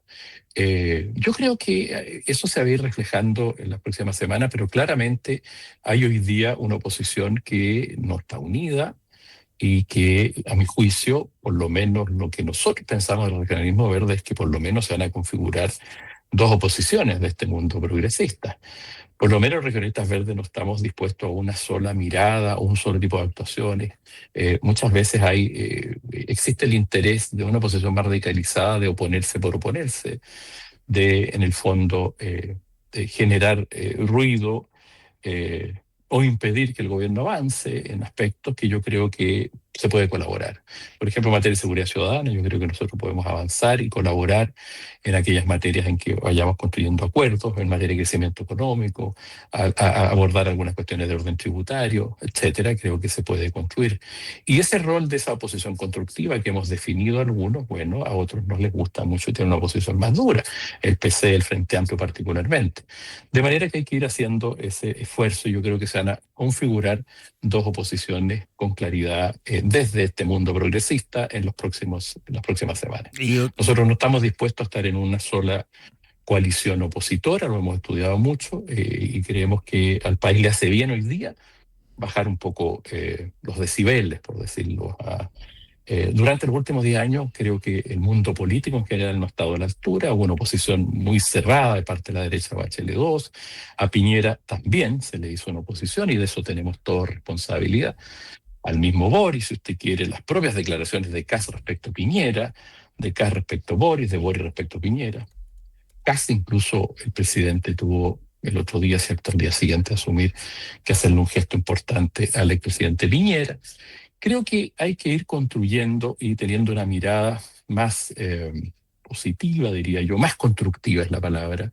Yo creo que eso se va a ir reflejando en las próximas semanas, pero claramente hay hoy día una oposición que no está unida y que, a mi juicio, por lo menos lo que nosotros pensamos del Regionalismo Verde es que por lo menos se van a configurar dos oposiciones de este mundo progresista. Por lo menos los regionalistas verdes no estamos dispuestos a una sola mirada o un solo tipo de actuaciones. Muchas veces existe el interés de una oposición más radicalizada de oponerse por oponerse, de, en el fondo, de generar ruido o impedir que el gobierno avance en aspectos que yo creo que se puede colaborar. Por ejemplo, en materia de seguridad ciudadana, yo creo que nosotros podemos avanzar y colaborar en aquellas materias en que vayamos construyendo acuerdos, en materia de crecimiento económico, a abordar algunas cuestiones de orden tributario, etcétera. Creo que se puede construir. Y ese rol de esa oposición constructiva que hemos definido algunos, bueno, a otros no les gusta mucho y tienen una oposición más dura, el PC, el Frente Amplio particularmente. De manera que hay que ir haciendo ese esfuerzo. Yo creo que se van a configurar dos oposiciones con claridad desde este mundo progresista en las próximas semanas. Nosotros no estamos dispuestos a estar en una sola coalición opositora, lo hemos estudiado mucho y creemos que al país le hace bien hoy día bajar un poco los decibeles, por decirlo. Durante los últimos 10 años creo que el mundo político en general no ha estado a la altura. Hubo una oposición muy cerrada de parte de la derecha a Bachelet 2. A Piñera también se le hizo una oposición y de eso tenemos toda responsabilidad. Al mismo Boris, si usted quiere, las propias declaraciones de Kast respecto a Piñera, de Kast respecto a Boris, de Boris respecto a Piñera. Kast incluso el presidente tuvo el otro día, cierto, al día siguiente, asumir que hacerle un gesto importante al expresidente Piñera. Creo que hay que ir construyendo y teniendo una mirada más positiva, diría yo, más constructiva es la palabra,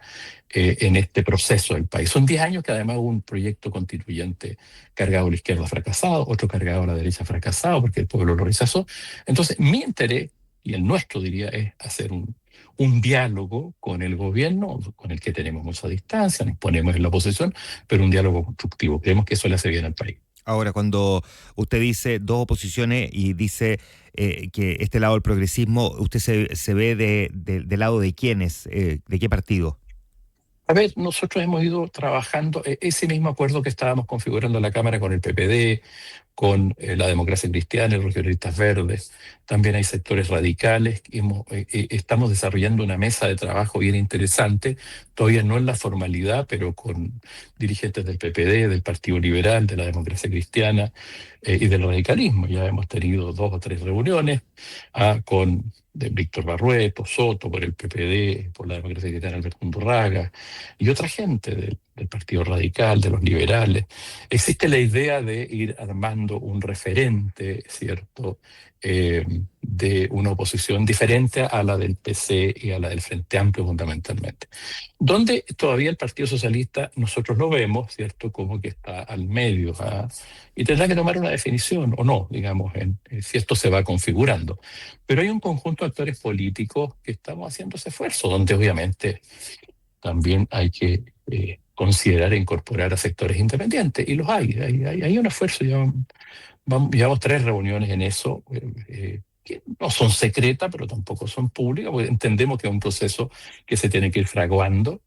en este proceso del país. Son 10 años que además hubo un proyecto constituyente cargado a la izquierda fracasado, otro cargado a la derecha fracasado porque el pueblo lo rechazó. Entonces, mi interés, y el nuestro diría, es hacer un diálogo con el gobierno, con el que tenemos mucha distancia, nos ponemos en la oposición, pero un diálogo constructivo. Creemos que eso le hace bien al país. Ahora, cuando usted dice dos oposiciones y dice que este lado del progresismo, ¿usted se ve del lado de quiénes? ¿De qué partido? A ver, nosotros hemos ido trabajando ese mismo acuerdo que estábamos configurando en la Cámara con el PPD, con la Democracia Cristiana, los Regionalistas Verdes. También hay sectores radicales. Estamos desarrollando una mesa de trabajo bien interesante, todavía no en la formalidad, pero con dirigentes del PPD, del Partido Liberal, de la Democracia Cristiana y del radicalismo. Ya hemos tenido 2 o 3 reuniones con Víctor Barrueto, Soto, por el PPD, por la Democracia Cristiana, Alberto Undurraga, y otra gente del Partido Radical, de los liberales. Existe la idea de ir armando un referente, ¿cierto?, de una oposición diferente a la del PC y a la del Frente Amplio fundamentalmente. Donde todavía el Partido Socialista, nosotros lo vemos, ¿cierto?, como que está al medio, y tendrá que tomar una definición o no, digamos, si esto se va configurando. Pero hay un conjunto de actores políticos que estamos haciendo ese esfuerzo, donde obviamente también hay que considerar e incorporar a sectores independientes, y los hay un esfuerzo. Llevamos 3 reuniones en eso, que no son secretas, pero tampoco son públicas, porque entendemos que es un proceso que se tiene que ir fraguando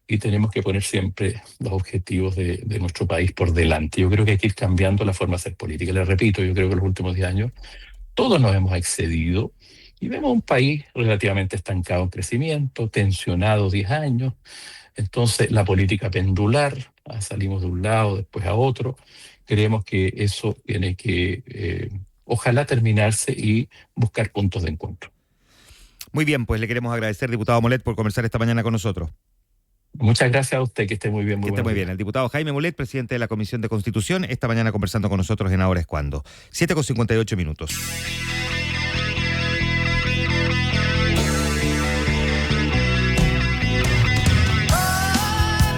y tenemos que poner siempre los objetivos de nuestro país por delante. Yo creo que hay que ir cambiando la forma de hacer política. Les repito, yo creo que en los últimos 10 años todos nos hemos excedido y vemos un país relativamente estancado en crecimiento, tensionado 10 años, Entonces, la política pendular, salimos de un lado, después a otro. Creemos que eso tiene que, ojalá, terminarse y buscar puntos de encuentro. Muy bien, pues le queremos agradecer, diputado Molet, por conversar esta mañana con nosotros. Muchas gracias a usted, que esté muy bien. Que esté muy bien. El diputado Jaime Molet, presidente de la Comisión de Constitución, esta mañana conversando con nosotros en Ahora es Cuando. 7:58.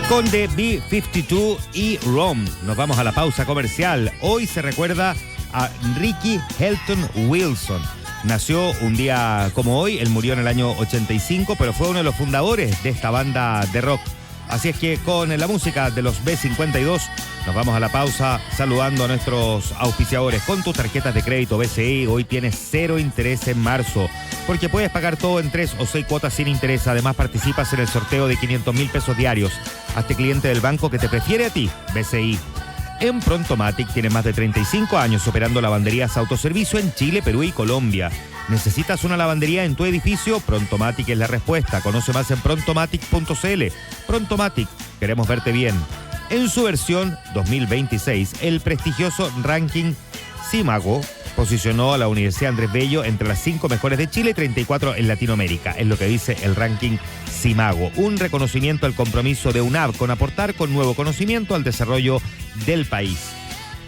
Con The B-52 y Rom, nos vamos a la pausa comercial. Hoy se recuerda a Ricky Helton Wilson. Nació un día como hoy, él murió en el año 85, pero fue uno de los fundadores de esta banda de rock. Así es que con la música de los B-52 nos vamos a la pausa saludando a nuestros auspiciadores. Con tus tarjetas de crédito BCI hoy tienes 0 interés en marzo, porque puedes pagar todo en 3 o 6 cuotas sin interés. Además participas en el sorteo de 500.000 pesos diarios. Hazte cliente del banco que te prefiere a ti, BCI. En Prontomatic tiene más de 35 años operando lavanderías autoservicio en Chile, Perú y Colombia. ¿Necesitas una lavandería en tu edificio? Prontomatic es la respuesta. Conoce más en prontomatic.cl. Prontomatic, queremos verte bien. En su versión 2026, el prestigioso ranking Simago posicionó a la Universidad Andrés Bello entre las 5 mejores de Chile y 34 en Latinoamérica. Es lo que dice el ranking Simago. Un reconocimiento al compromiso de UNAV con aportar con nuevo conocimiento al desarrollo del país.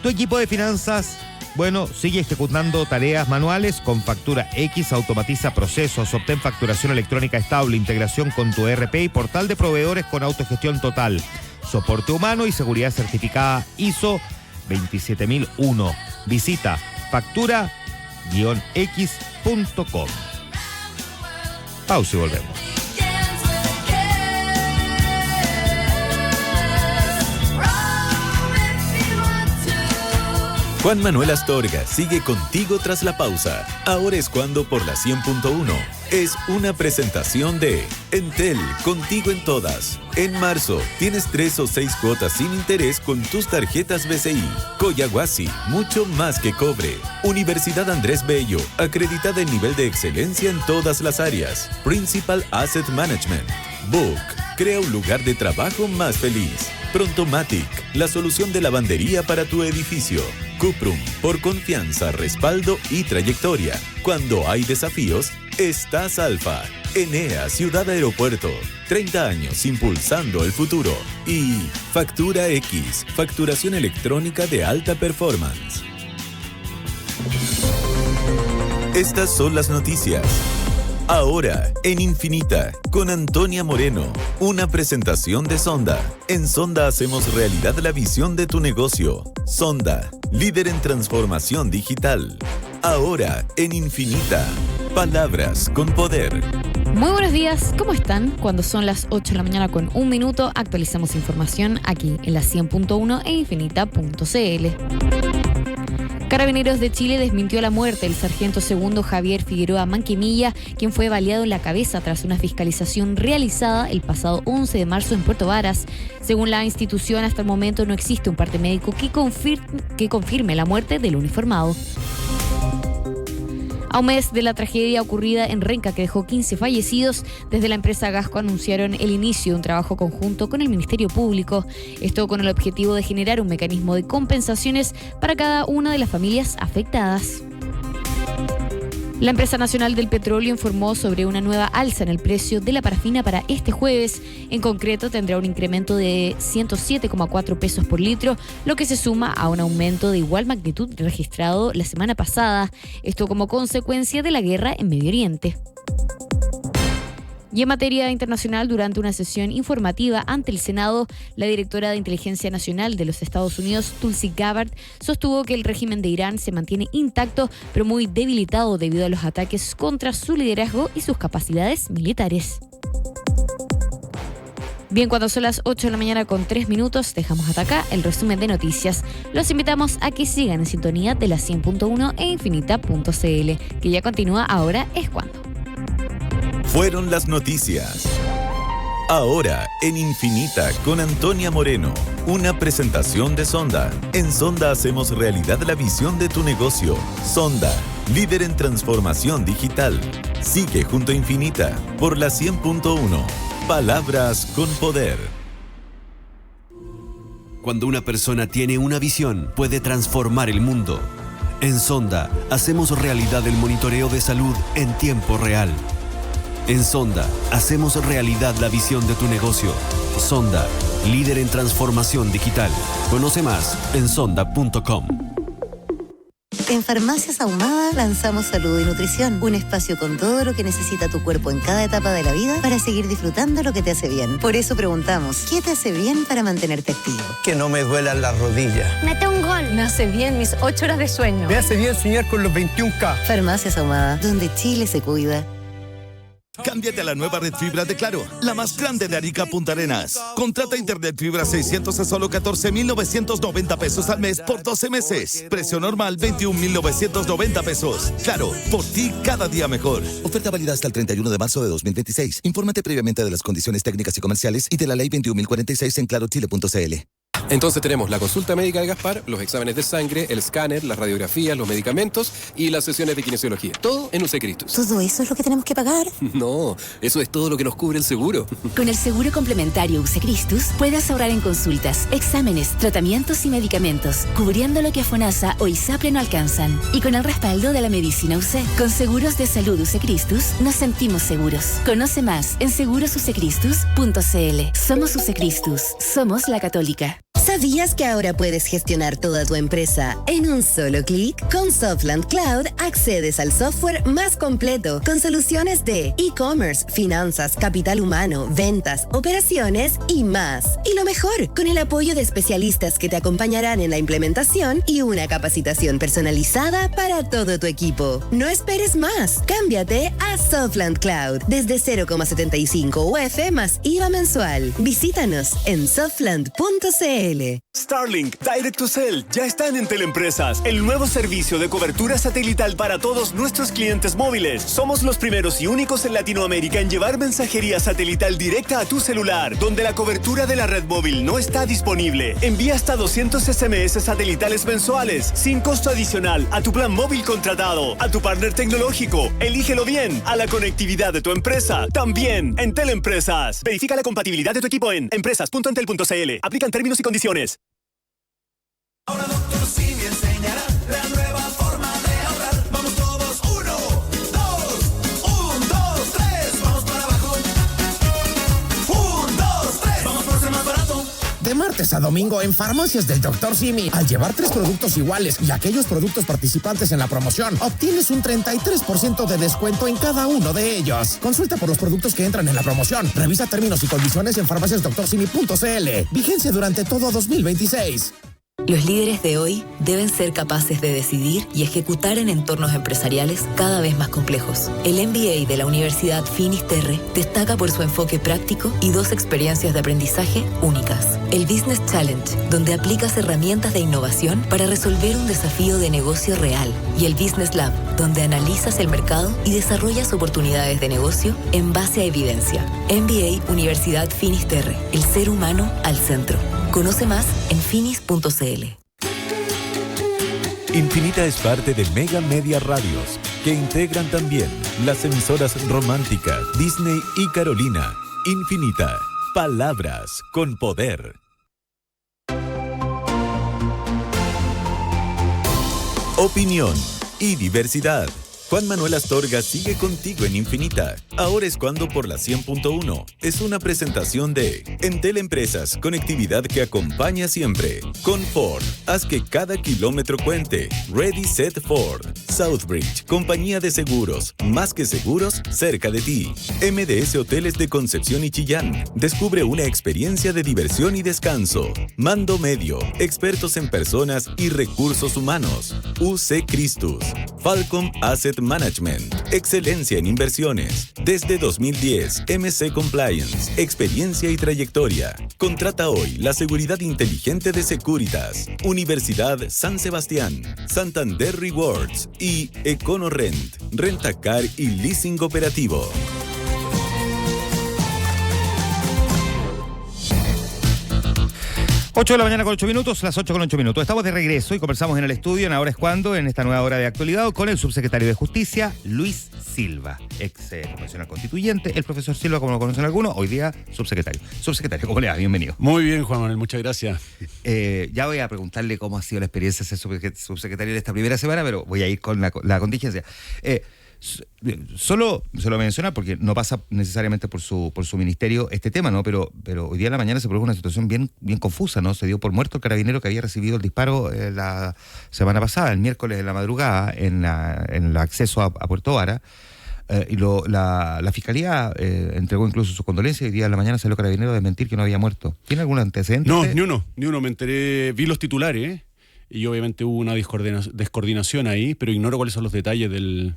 Tu equipo de finanzas, bueno, sigue ejecutando tareas manuales. Con Factura X automatiza procesos, obtén facturación electrónica estable, integración con tu ERP y portal de proveedores con autogestión total, soporte humano y seguridad certificada ISO 27001. Visita factura-x.com. Pausa y volvemos. Juan Manuel Astorga sigue contigo tras la pausa. Ahora es cuando por la 100.1. Es una presentación de Entel, contigo en todas. En marzo, tienes 3 o 6 cuotas sin interés con tus tarjetas BCI. Coyahuasi, mucho más que cobre. Universidad Andrés Bello, acreditada en nivel de excelencia en todas las áreas. Principal Asset Management. Book, crea un lugar de trabajo más feliz. Prontomatic, la solución de lavandería para tu edificio. Cuprum, por confianza, respaldo y trayectoria. Cuando hay desafíos, estás Alfa. Enea, Ciudad Aeropuerto. 30 años impulsando el futuro. Y Factura X, facturación electrónica de alta performance. Estas son las noticias. Ahora, en Infinita, con Antonia Moreno, una presentación de Sonda. En Sonda hacemos realidad la visión de tu negocio. Sonda, líder en transformación digital. Ahora, en Infinita, palabras con poder. Muy buenos días, ¿cómo están? Cuando son las 8 de la mañana con 1 minuto, actualizamos información aquí en la 100.1 e infinita.cl. Carabineros de Chile desmintió la muerte del sargento segundo Javier Figueroa Manquemilla, quien fue baleado en la cabeza tras una fiscalización realizada el pasado 11 de marzo en Puerto Varas. Según la institución, hasta el momento no existe un parte médico que confirme la muerte del uniformado. A un mes de la tragedia ocurrida en Renca, que dejó 15 fallecidos, desde la empresa Gasco anunciaron el inicio de un trabajo conjunto con el Ministerio Público. Esto con el objetivo de generar un mecanismo de compensaciones para cada una de las familias afectadas. La Empresa Nacional del Petróleo informó sobre una nueva alza en el precio de la parafina para este jueves. En concreto, tendrá un incremento de 107,4 pesos por litro, lo que se suma a un aumento de igual magnitud registrado la semana pasada. Esto como consecuencia de la guerra en Medio Oriente. Y en materia internacional, durante una sesión informativa ante el Senado, la directora de Inteligencia Nacional de los Estados Unidos, Tulsi Gabbard, sostuvo que el régimen de Irán se mantiene intacto, pero muy debilitado debido a los ataques contra su liderazgo y sus capacidades militares. Bien, cuando son las 8 de la mañana con 3 minutos, dejamos hasta acá el resumen de noticias. Los invitamos a que sigan en sintonía de la 100.1 e infinita.cl, que ya continúa Ahora es Cuando. Fueron las noticias. Ahora, en Infinita, con Antonia Moreno, una presentación de Sonda. En Sonda hacemos realidad la visión de tu negocio. Sonda, líder en transformación digital. Sigue junto a Infinita, por la 100.1. Palabras con poder. Cuando una persona tiene una visión, puede transformar el mundo. En Sonda, hacemos realidad el monitoreo de salud en tiempo real. En Sonda, hacemos realidad la visión de tu negocio. Sonda, líder en transformación digital. Conoce más en sonda.com. En Farmacias Ahumada lanzamos Salud y Nutrición, un espacio con todo lo que necesita tu cuerpo en cada etapa de la vida para seguir disfrutando lo que te hace bien. Por eso preguntamos, ¿qué te hace bien para mantenerte activo? Que no me duelan las rodillas. Mete un gol. Me hace bien mis 8 horas de sueño. Me hace bien soñar con los 21K. Farmacias Ahumada, donde Chile se cuida. Cámbiate a la nueva red fibra de Claro, la más grande de Arica Punta Arenas. Contrata internet fibra 600 a solo 14,990 pesos al mes por 12 meses. Precio normal 21,990 pesos. Claro, por ti cada día mejor. Oferta válida hasta el 31 de marzo de 2026. Infórmate previamente de las condiciones técnicas y comerciales y de la ley 21.046 en clarochile.cl. Entonces tenemos la consulta médica de Gaspar, los exámenes de sangre, el escáner, las radiografías, los medicamentos y las sesiones de kinesiología. Todo en UC Cristus. ¿Todo eso es lo que tenemos que pagar? No, eso es todo lo que nos cubre el seguro. Con el seguro complementario UC Cristus puedes ahorrar en consultas, exámenes, tratamientos y medicamentos, cubriendo lo que FONASA o ISAPRE no alcanzan. Y con el respaldo de la medicina UC. Con seguros de salud UC Cristus nos sentimos seguros. Conoce más en segurosuccristus.cl. Somos UC Cristus. Somos la Católica. ¿Sabías que ahora puedes gestionar toda tu empresa en un solo clic? Con Softland Cloud accedes al software más completo con soluciones de e-commerce, finanzas, capital humano, ventas, operaciones y más. Y lo mejor, con el apoyo de especialistas que te acompañarán en la implementación y una capacitación personalizada para todo tu equipo. No esperes más. Cámbiate a Softland Cloud desde 0,75 UF más IVA mensual. Visítanos en softland.cl. Starlink Direct to Cell ya está en Entel Empresas, el nuevo servicio de cobertura satelital para todos nuestros clientes móviles. Somos los primeros y únicos en Latinoamérica en llevar mensajería satelital directa a tu celular, donde la cobertura de la red móvil no está disponible. Envía hasta 200 SMS satelitales mensuales, sin costo adicional, a tu plan móvil contratado, a tu partner tecnológico. Elígelo bien, a la conectividad de tu empresa. También, Entel Empresas. Verifica la compatibilidad de tu equipo en empresas.entel.cl. Aplican términos y condiciones. Ahora Dr. Simi enseñará la nueva forma de ahorrar. Vamos todos, 1, 2, 3, vamos para abajo. 1, 2, 3, vamos por ser más barato. De martes a domingo en Farmacias del Dr. Simi, al llevar 3 productos iguales y aquellos productos participantes en la promoción, obtienes un 33% de descuento en cada uno de ellos. Consulta por los productos que entran en la promoción. Revisa términos y condiciones en farmaciasdrsimi.cl. Vigencia durante todo 2026. Los líderes de hoy deben ser capaces de decidir y ejecutar en entornos empresariales cada vez más complejos. El MBA de la Universidad Finisterre destaca por su enfoque práctico y 2 experiencias de aprendizaje únicas. El Business Challenge, donde aplicas herramientas de innovación para resolver un desafío de negocio real. Y el Business Lab, donde analizas el mercado y desarrollas oportunidades de negocio en base a evidencia. MBA Universidad Finisterre, el ser humano al centro. Conoce más en finis.cl. Infinita es parte de Mega Media Radios, que integran también las emisoras Romántica, Disney y Carolina. Infinita, palabras con poder. Opinión y diversidad. Juan Manuel Astorga sigue contigo en Infinita. Ahora es cuando por la 100.1. Es una presentación de Entel Empresas, conectividad que acompaña siempre. Con Ford, haz que cada kilómetro cuente. Ready Set Ford. Southbridge, compañía de seguros, más que seguros, cerca de ti. MDS Hoteles de Concepción y Chillán. Descubre una experiencia de diversión y descanso. Mando Medio, expertos en personas y recursos humanos. UC Cristus. Falcom Asset Management, excelencia en inversiones. Desde 2010, MC Compliance, experiencia y trayectoria. Contrata hoy la seguridad inteligente de Securitas. Universidad San Sebastián, Santander Rewards y EconoRent, Rentacar y Leasing Operativo. 8 de la mañana con 8 minutos, las 8 con 8 minutos. Estamos de regreso y conversamos en el estudio en Ahora es Cuando, en esta nueva hora de actualidad, con el subsecretario de Justicia, Luis Silva, ex convencional constituyente. El profesor Silva, como lo conocen algunos, hoy día subsecretario. Subsecretario, ¿cómo le va? Bienvenido. Muy bien, Juan Manuel, muchas gracias. Ya voy a preguntarle cómo ha sido la experiencia de ser subsecretario de esta primera semana, pero voy a ir con la contingencia. Solo se lo menciona porque no pasa necesariamente por su ministerio este tema, ¿no? Pero hoy día en la mañana se produjo una situación bien confusa, ¿no? Se dio por muerto el carabinero que había recibido el disparo la semana pasada, el miércoles de la madrugada, en el acceso a Puerto Vara. Y la fiscalía entregó incluso sus condolencias y hoy día en la mañana salió carabinero a desmentir que no había muerto. ¿Tiene algún antecedente? No, ni uno. Me enteré, vi los titulares y obviamente hubo una descoordinación ahí, pero ignoro cuáles son los detalles del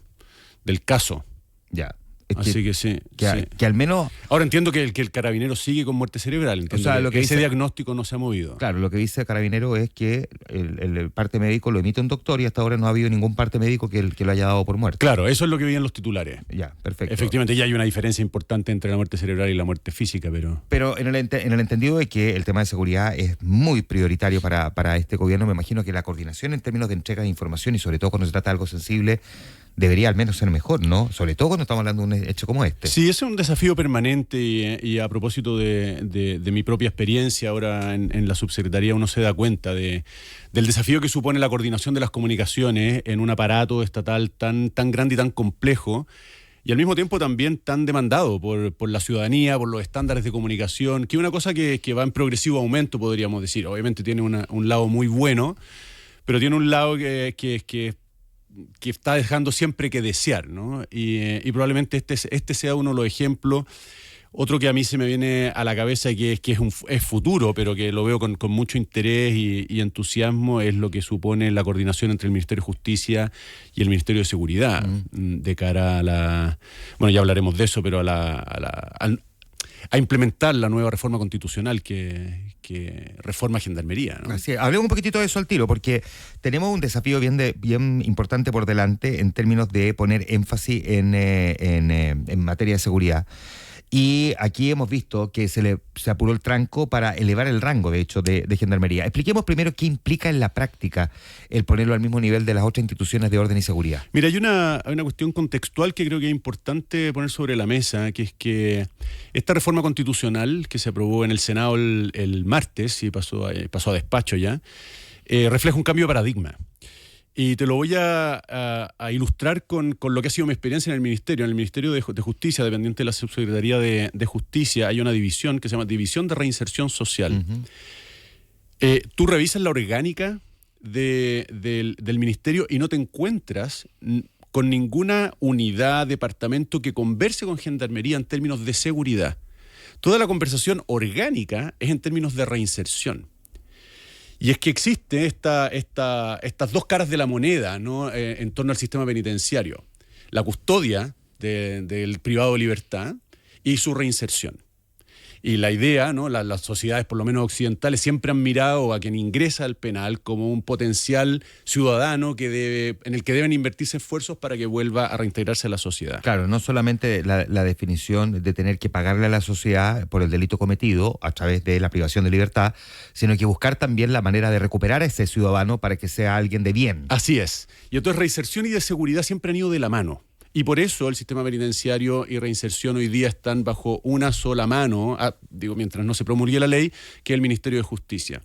caso. Ya. Así que sí. Que al menos... Ahora entiendo que el carabinero sigue con muerte cerebral. Entiendo, o sea, lo que ese diagnóstico no se ha movido. Claro, lo que dice el carabinero es que el parte médico lo emite un doctor y hasta ahora no ha habido ningún parte médico que lo haya dado por muerte. Claro, eso es lo que veían los titulares. Ya, perfecto. Efectivamente, ya hay una diferencia importante entre la muerte cerebral y la muerte física, pero... Pero en el entendido de que el tema de seguridad es muy prioritario para este gobierno, me imagino que la coordinación en términos de entrega de información y sobre todo cuando se trata de algo sensible debería al menos ser mejor, ¿no? Sobre todo cuando estamos hablando de un hecho como este. Sí, ese es un desafío permanente y a propósito de mi propia experiencia ahora en la subsecretaría, uno se da cuenta del desafío que supone la coordinación de las comunicaciones en un aparato estatal tan grande y tan complejo y al mismo tiempo también tan demandado por la ciudadanía, por los estándares de comunicación, que es una cosa que va en progresivo aumento, podríamos decir. Obviamente tiene un lado muy bueno, pero tiene un lado que está dejando siempre que desear, ¿no? Y probablemente este sea uno de los ejemplos. Otro que a mí se me viene a la cabeza que es futuro, pero que lo veo con mucho interés y entusiasmo, es lo que supone la coordinación entre el Ministerio de Justicia y el Ministerio de Seguridad, de cara a la... Bueno, ya hablaremos de eso, pero a implementar la nueva reforma constitucional que reforma Gendarmería, ¿no? Así es. Hablemos un poquitito de eso al tiro, porque tenemos un desafío bien importante por delante en términos de poner énfasis en materia de seguridad. Y aquí hemos visto que se apuró el tranco para elevar el rango, de hecho, de Gendarmería. Expliquemos primero qué implica en la práctica el ponerlo al mismo nivel de las otras instituciones de orden y seguridad. Mira, hay una cuestión contextual que creo que es importante poner sobre la mesa, que es que esta reforma constitucional que se aprobó en el Senado el martes y pasó a despacho ya, refleja un cambio de paradigma. Y te lo voy a ilustrar con lo que ha sido mi experiencia en el Ministerio. En el Ministerio de Justicia, dependiente de la Subsecretaría de Justicia, hay una división que se llama División de Reinserción Social. Uh-huh. Tú revisas la orgánica del Ministerio y no te encuentras con ninguna unidad, departamento que converse con Gendarmería en términos de seguridad. Toda la conversación orgánica es en términos de reinserción. Y es que existe estas dos caras de la moneda, ¿no? En torno al sistema penitenciario. La custodia del privado de libertad y su reinserción. Y la idea, ¿no? Las sociedades, por lo menos occidentales, siempre han mirado a quien ingresa al penal como un potencial ciudadano en el que deben invertirse esfuerzos para que vuelva a reintegrarse a la sociedad. Claro, no solamente la definición de tener que pagarle a la sociedad por el delito cometido a través de la privación de libertad, sino que buscar también la manera de recuperar a ese ciudadano para que sea alguien de bien. Así es. Y entonces reinserción y de seguridad siempre han ido de la mano. Y por eso el sistema penitenciario y reinserción hoy día están bajo una sola mano, mientras no se promulgue la ley, que es el Ministerio de Justicia.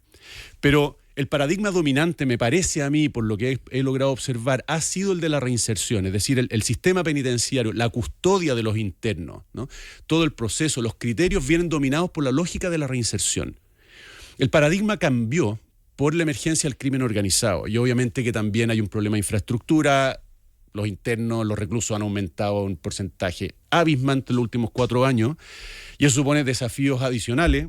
Pero el paradigma dominante, me parece a mí, por lo que he logrado observar, ha sido el de la reinserción, es decir, el sistema penitenciario, la custodia de los internos, ¿no? Todo el proceso, los criterios vienen dominados por la lógica de la reinserción. El paradigma cambió por la emergencia del crimen organizado y obviamente que también hay un problema de infraestructura. Los internos, los reclusos han aumentado un porcentaje abismante en los últimos 4 años y eso supone desafíos adicionales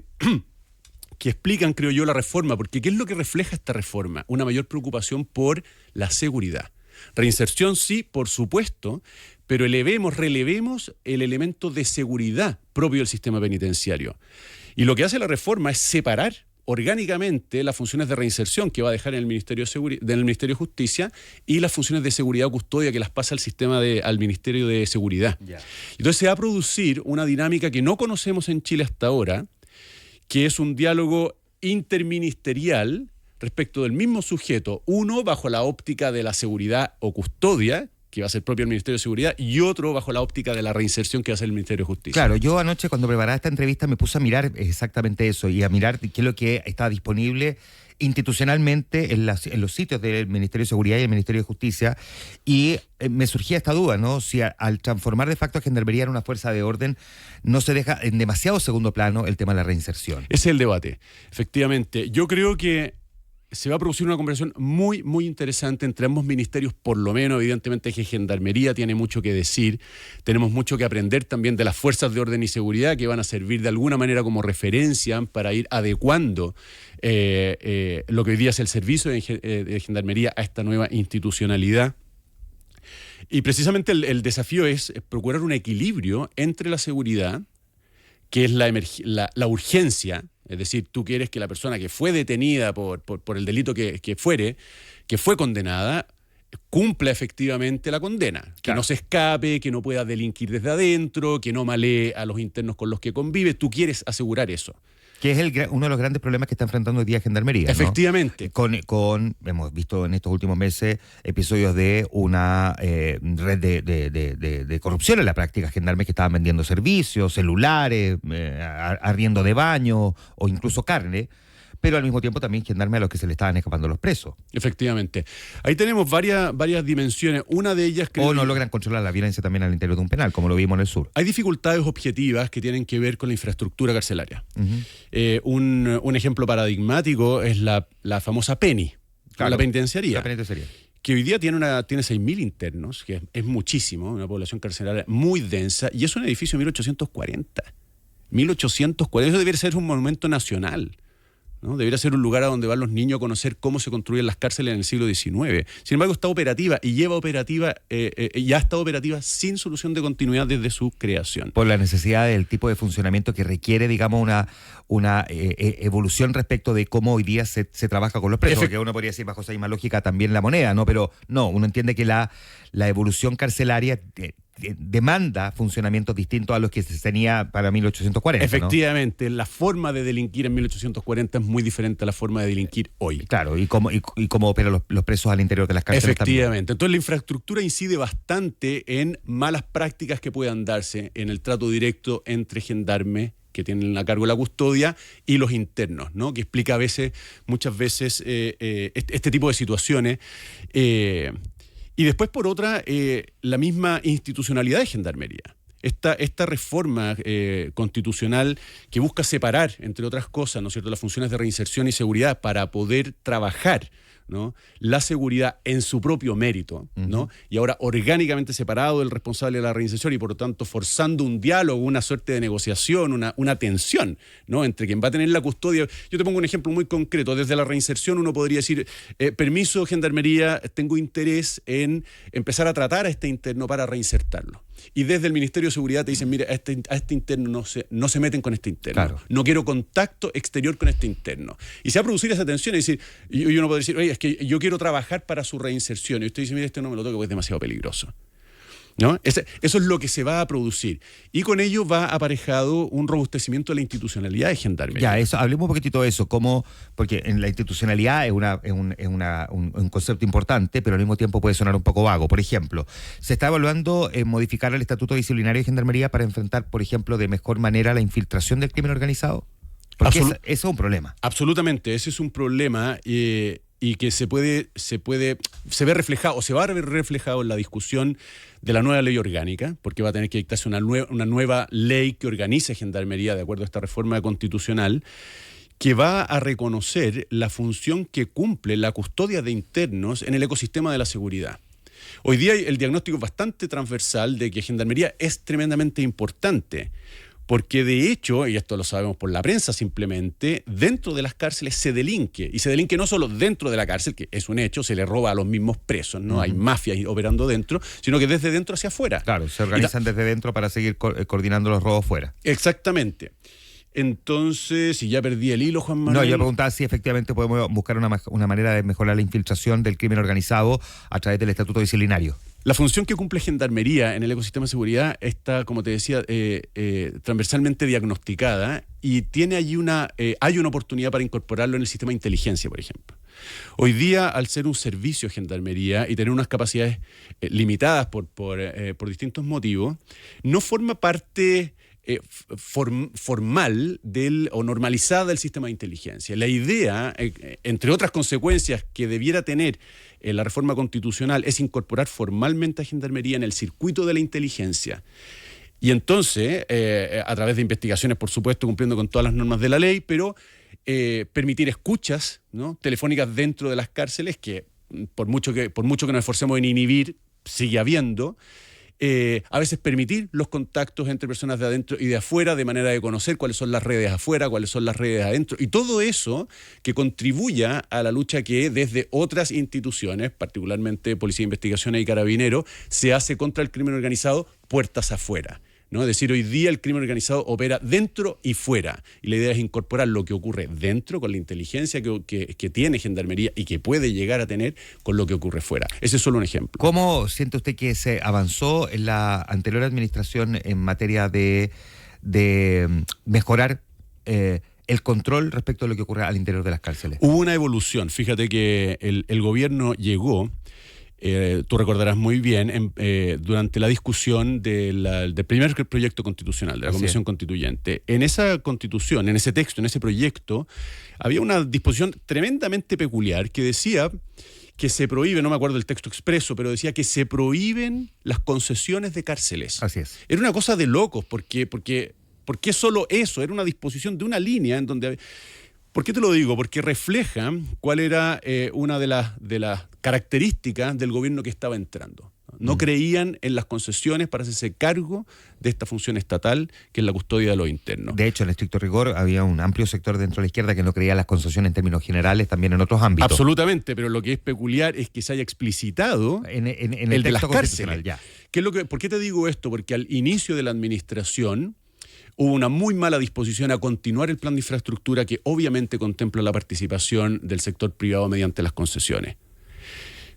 que explican, creo yo, la reforma. Porque ¿qué es lo que refleja esta reforma? Una mayor preocupación por la seguridad. Reinserción sí, por supuesto, pero relevemos el elemento de seguridad propio del sistema penitenciario. Y lo que hace la reforma es separar orgánicamente las funciones de reinserción que va a dejar en el Ministerio de Justicia y las funciones de seguridad o custodia que las pasa al Ministerio de Seguridad. Yeah. Entonces se va a producir una dinámica que no conocemos en Chile hasta ahora, que es un diálogo interministerial respecto del mismo sujeto, uno bajo la óptica de la seguridad o custodia, que va a ser propio el Ministerio de Seguridad, y otro bajo la óptica de la reinserción, que va a ser el Ministerio de Justicia. Claro, yo anoche cuando preparaba esta entrevista me puse a mirar exactamente eso y a mirar qué es lo que está disponible institucionalmente en los sitios del Ministerio de Seguridad y el Ministerio de Justicia, y me surgía esta duda, ¿no? Si al transformar de facto a Gendarmería en una fuerza de orden no se deja en demasiado segundo plano el tema de la reinserción. Ese es el debate, efectivamente. Yo creo que se va a producir una conversación muy, muy interesante entre ambos ministerios, por lo menos. Evidentemente que Gendarmería tiene mucho que decir, tenemos mucho que aprender también de las fuerzas de orden y seguridad, que van a servir de alguna manera como referencia para ir adecuando lo que hoy día es el servicio de Gendarmería a esta nueva institucionalidad. Y precisamente el desafío es procurar un equilibrio entre la seguridad, que es la urgencia. Es decir, tú quieres que la persona que fue detenida por el delito que fue condenada, cumpla efectivamente la condena. Claro. Que no se escape, que no pueda delinquir desde adentro, que no malee a los internos con los que convive. Tú quieres asegurar eso. Que es uno de los grandes problemas que está enfrentando hoy día Gendarmería, ¿no? Efectivamente. Hemos visto en estos últimos meses episodios de una red de corrupción en la práctica, gendarmes que estaban vendiendo servicios, celulares, arriendo de baño o incluso carne, pero al mismo tiempo también gendarmes a los que se le estaban escapando los presos. Efectivamente. Ahí tenemos varias dimensiones. Una de ellas... O no logran controlar la violencia también al interior de un penal, como lo vimos en el sur. Hay dificultades objetivas que tienen que ver con la infraestructura carcelaria. Un ejemplo paradigmático es la famosa PENI, claro, la penitenciaría. La penitenciaría. Que hoy día tiene 6.000 internos, que es muchísimo, una población carcelaria muy densa, y es un edificio de 1840. 1840, eso debería ser un monumento nacional, ¿no? Debería ser un lugar a donde van los niños a conocer cómo se construyen las cárceles en el siglo XIX. Sin embargo, está operativa y ya ha estado operativa sin solución de continuidad desde su creación. Por la necesidad del tipo de funcionamiento que requiere, digamos, una evolución respecto de cómo hoy día se trabaja con los presos. Porque uno podría decir bajo esa misma lógica también la moneda, ¿no? Pero no, uno entiende que la evolución carcelaria demanda funcionamientos distintos a los que se tenía para 1840. Efectivamente, ¿no? La forma de delinquir en 1840 es muy diferente a la forma de delinquir hoy. Claro, y cómo operan los presos al interior de las cárceles. Efectivamente. También. Entonces la infraestructura incide bastante en malas prácticas que puedan darse en el trato directo entre gendarmes que tienen a cargo la custodia y los internos, ¿no? Que explica muchas veces este tipo de situaciones. Y después, por otra, la misma institucionalidad de Gendarmería. Esta reforma constitucional que busca separar, entre otras cosas, ¿no es cierto?, las funciones de reinserción y seguridad para poder trabajar, ¿no?, la seguridad en su propio mérito, ¿no? Y ahora orgánicamente separado del responsable de la reinserción y por lo tanto forzando un diálogo, una suerte de negociación, una tensión, ¿no?, entre quien va a tener la custodia. Yo te pongo un ejemplo muy concreto. Desde la reinserción uno podría decir, permiso, Gendarmería, tengo interés en empezar a tratar a este interno para reinsertarlo. Y desde el Ministerio de Seguridad te dicen, mire, a este interno no se meten con este interno. Claro. No quiero contacto exterior con este interno. Y se va a producir esa tensión y decir, y uno puede decir, oye, es que yo quiero trabajar para su reinserción. Y usted dice, mire, no me lo toque porque es demasiado peligroso, ¿no? Eso es lo que se va a producir. Y con ello va aparejado un robustecimiento de la institucionalidad de Gendarmería. Ya, hablemos un poquitito de eso, porque en la institucionalidad es un concepto importante, pero al mismo tiempo puede sonar un poco vago. Por ejemplo, se está evaluando modificar el estatuto disciplinario de Gendarmería para enfrentar, por ejemplo, de mejor manera la infiltración del crimen organizado. Porque eso es un problema. Absolutamente, ese es un problema y que se ve reflejado, o se va a ver reflejado en la discusión de la nueva ley orgánica, porque va a tener que dictarse una nueva ley que organice Gendarmería de acuerdo a esta reforma constitucional, que va a reconocer la función que cumple la custodia de internos en el ecosistema de la seguridad. Hoy día el diagnóstico es bastante transversal de que Gendarmería es tremendamente importante, porque de hecho, y esto lo sabemos por la prensa simplemente, dentro de las cárceles se delinque, y se delinque no solo dentro de la cárcel, que es un hecho, se le roba a los mismos presos, no hay mafias operando dentro, sino que desde dentro hacia afuera. Claro, se organizan desde dentro para seguir coordinando los robos fuera. Exactamente. Entonces, si ya perdí el hilo, Juan Manuel. No, yo preguntaba si efectivamente podemos buscar una manera de mejorar la infiltración del crimen organizado a través del estatuto disciplinario. La función que cumple Gendarmería en el ecosistema de seguridad está, como te decía, transversalmente diagnosticada y tiene allí hay una oportunidad para incorporarlo en el sistema de inteligencia, por ejemplo. Hoy día, al ser un servicio Gendarmería y tener unas capacidades limitadas por distintos motivos, no forma parte formal o normalizada del sistema de inteligencia. La idea, entre otras consecuencias que debiera tener la reforma constitucional, es incorporar formalmente a Gendarmería en el circuito de la inteligencia. Y entonces, a través de investigaciones, por supuesto, cumpliendo con todas las normas de la ley, pero permitir escuchas, ¿no?, telefónicas dentro de las cárceles, que por mucho que nos esforcemos en inhibir, sigue habiendo. A veces permitir los contactos entre personas de adentro y de afuera, de manera de conocer cuáles son las redes afuera, cuáles son las redes adentro, y todo eso que contribuya a la lucha que desde otras instituciones, particularmente Policía de Investigación y Carabineros, se hace contra el crimen organizado puertas afuera, ¿no? Es decir, hoy día el crimen organizado opera dentro y fuera, y la idea es incorporar lo que ocurre dentro con la inteligencia que tiene Gendarmería y que puede llegar a tener con lo que ocurre fuera. Ese es solo un ejemplo. ¿Cómo siente usted que se avanzó en la anterior administración en materia de mejorar el control respecto a lo que ocurre al interior de las cárceles? Hubo una evolución. Fíjate que el gobierno llegó... tú recordarás muy bien, durante la discusión del primer proyecto constitucional, de la Convención Constituyente. En esa constitución, en ese texto, en ese proyecto, había una disposición tremendamente peculiar que decía que se prohíbe, no me acuerdo del texto expreso, pero decía que se prohíben las concesiones de cárceles. Así es. Era una cosa de locos, porque solo eso, era una disposición de una línea en donde... ¿Por qué te lo digo? Porque refleja cuál era una de las características del gobierno que estaba entrando. No creían en las concesiones para hacerse cargo de esta función estatal que es la custodia de lo interno. De hecho, en estricto rigor, había un amplio sector dentro de la izquierda que no creía en las concesiones en términos generales, también en otros ámbitos. Absolutamente, pero lo que es peculiar es que se haya explicitado en el de las texto cárceles. Ya. ¿Por qué te digo esto? Porque al inicio de la administración hubo una muy mala disposición a continuar el plan de infraestructura que obviamente contempla la participación del sector privado mediante las concesiones.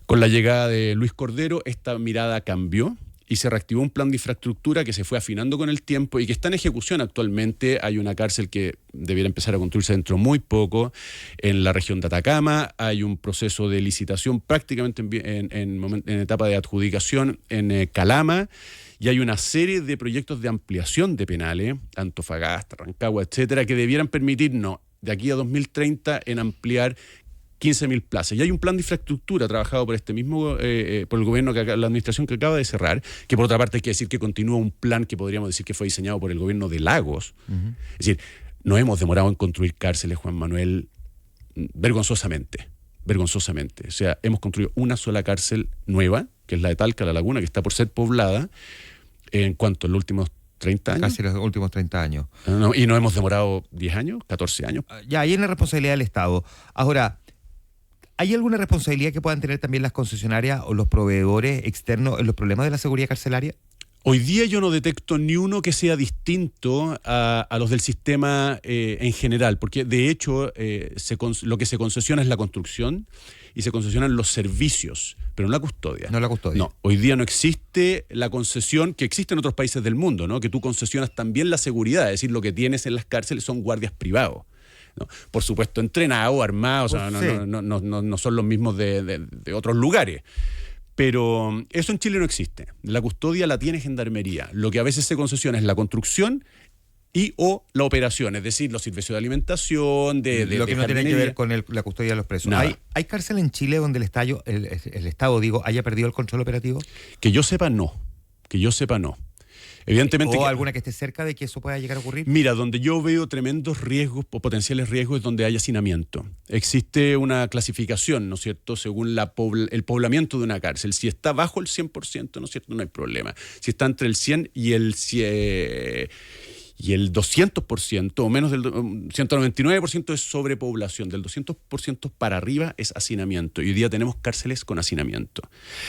Con la llegada de Luis Cordero, esta mirada cambió y se reactivó un plan de infraestructura que se fue afinando con el tiempo y que está en ejecución actualmente. Hay una cárcel que debiera empezar a construirse dentro muy poco en la región de Atacama. Hay un proceso de licitación prácticamente en etapa de adjudicación en Calama. Y hay una serie de proyectos de ampliación de penales, Antofagasta, Rancagua, etcétera, que debieran permitirnos de aquí a 2030 en ampliar 15.000 plazas. Y hay un plan de infraestructura trabajado por este mismo, por el gobierno, la administración que acaba de cerrar, que por otra parte hay que decir que continúa un plan que podríamos decir que fue diseñado por el gobierno de Lagos. Uh-huh. Es decir, nos hemos demorado en construir cárceles, Juan Manuel, vergonzosamente. O sea, hemos construido una sola cárcel nueva, que es la de Talca, La Laguna, que está por ser poblada, en cuanto a los últimos 30 años. Casi los últimos 30 años. Y nos hemos demorado 10 años, 14 años. Ya, ahí hay una responsabilidad del Estado. Ahora, ¿hay alguna responsabilidad que puedan tener también las concesionarias o los proveedores externos en los problemas de la seguridad carcelaria? Hoy día yo no detecto ni uno que sea distinto a los del sistema en general, porque de hecho lo que se concesiona es la construcción y se concesionan los servicios, pero no la custodia. No la custodia. No, hoy día no existe la concesión que existe en otros países del mundo, ¿no? Que tú concesionas también la seguridad, es decir, lo que tienes en las cárceles son guardias privados. ¿No? Por supuesto, entrenados, armados, o sea, no son los mismos de otros lugares. Pero eso en Chile no existe. La custodia la tiene Gendarmería. Lo que a veces se concesiona es la construcción y o la operación, es decir, los servicios de alimentación, lo que no tiene que ver con la custodia de los presos. ¿Hay cárcel en Chile donde el Estado haya perdido el control operativo? Que yo sepa, no. Evidentemente. ¿O alguna que esté cerca de que eso pueda llegar a ocurrir? Mira, donde yo veo tremendos riesgos o potenciales riesgos es donde hay hacinamiento. Existe una clasificación, ¿no es cierto?, según el poblamiento de una cárcel. Si está bajo el 100%, ¿no es cierto?, no hay problema. Si está entre el 100 y el 200%, o menos del 199% es sobrepoblación. Del 200% para arriba es hacinamiento. Y hoy día tenemos cárceles con hacinamiento.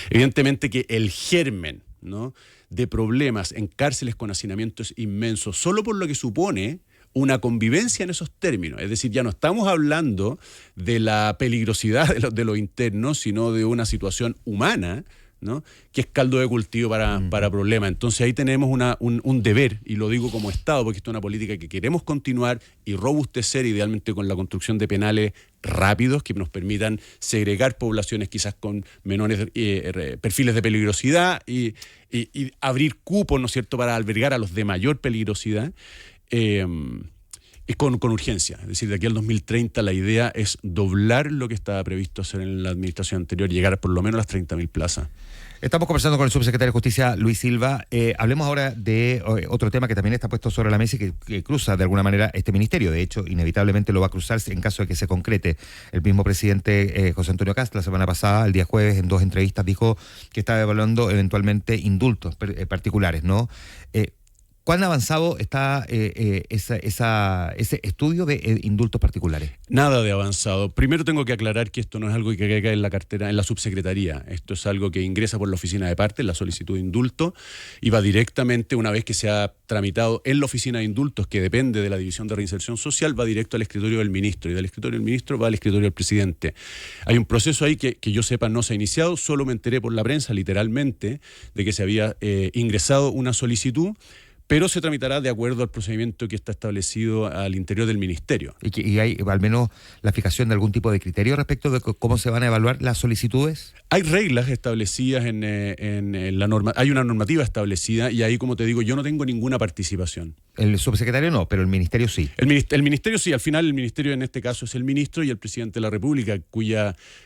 Evidentemente que el germen, ¿no?, de problemas en cárceles con hacinamiento es inmenso, solo por lo que supone una convivencia en esos términos. Es decir, ya no estamos hablando de la peligrosidad de lo interno, sino de una situación humana, ¿no? Que es caldo de cultivo para problemas. Entonces ahí tenemos un deber, y lo digo como Estado, porque esto es una política que queremos continuar y robustecer, idealmente con la construcción de penales rápidos que nos permitan segregar poblaciones quizás con menores perfiles de peligrosidad y abrir cupos, ¿no es cierto?, para albergar a los de mayor peligrosidad. Con urgencia. Es decir, de aquí al 2030 la idea es doblar lo que estaba previsto hacer en la administración anterior, llegar por lo menos a las 30.000 plazas. Estamos conversando con el subsecretario de Justicia, Luis Silva. Hablemos ahora de otro tema que también está puesto sobre la mesa y que cruza de alguna manera este ministerio. De hecho, inevitablemente lo va a cruzar en caso de que se concrete. El mismo presidente José Antonio Kast, la semana pasada, el día jueves, en 2 entrevistas, dijo que estaba evaluando eventualmente indultos particulares, ¿no? ¿Cuán avanzado está ese estudio de indultos particulares? Nada de avanzado. Primero tengo que aclarar que esto no es algo que cae en la cartera, en la subsecretaría. Esto es algo que ingresa por la oficina de partes, la solicitud de indulto, y va directamente, una vez que se ha tramitado en la oficina de indultos, que depende de la División de Reinserción Social, va directo al escritorio del ministro, y del escritorio del ministro va al escritorio del presidente. Hay un proceso ahí que yo sepa no se ha iniciado, solo me enteré por la prensa, literalmente, de que se había ingresado una solicitud, pero se tramitará de acuerdo al procedimiento que está establecido al interior del ministerio. ¿Y hay al menos la fijación de algún tipo de criterio respecto de cómo se van a evaluar las solicitudes? Hay reglas establecidas en la norma, hay una normativa establecida, y ahí, como te digo, yo no tengo ninguna participación. El subsecretario no, pero el ministerio sí. El ministerio sí, al final el ministerio en este caso es el ministro y el presidente de la República,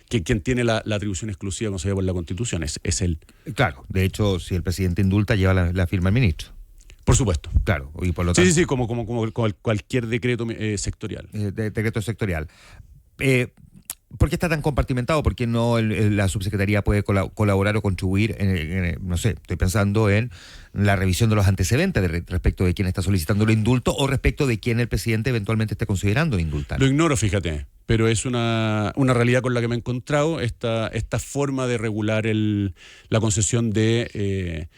quien tiene la atribución exclusiva concedida por la Constitución, es él. Claro, de hecho, si el presidente indulta, lleva la firma al ministro. Por supuesto. Claro, y por lo tanto... Sí, como cualquier decreto sectorial. Decreto sectorial. ¿Por qué está tan compartimentado? ¿Por qué no la subsecretaría puede colaborar o contribuir? No sé, estoy pensando en la revisión de los antecedentes respecto de quién está solicitando el indulto o respecto de quién el presidente eventualmente esté considerando indultar. Lo ignoro, fíjate, pero es una realidad con la que me he encontrado, esta forma de regular la concesión de...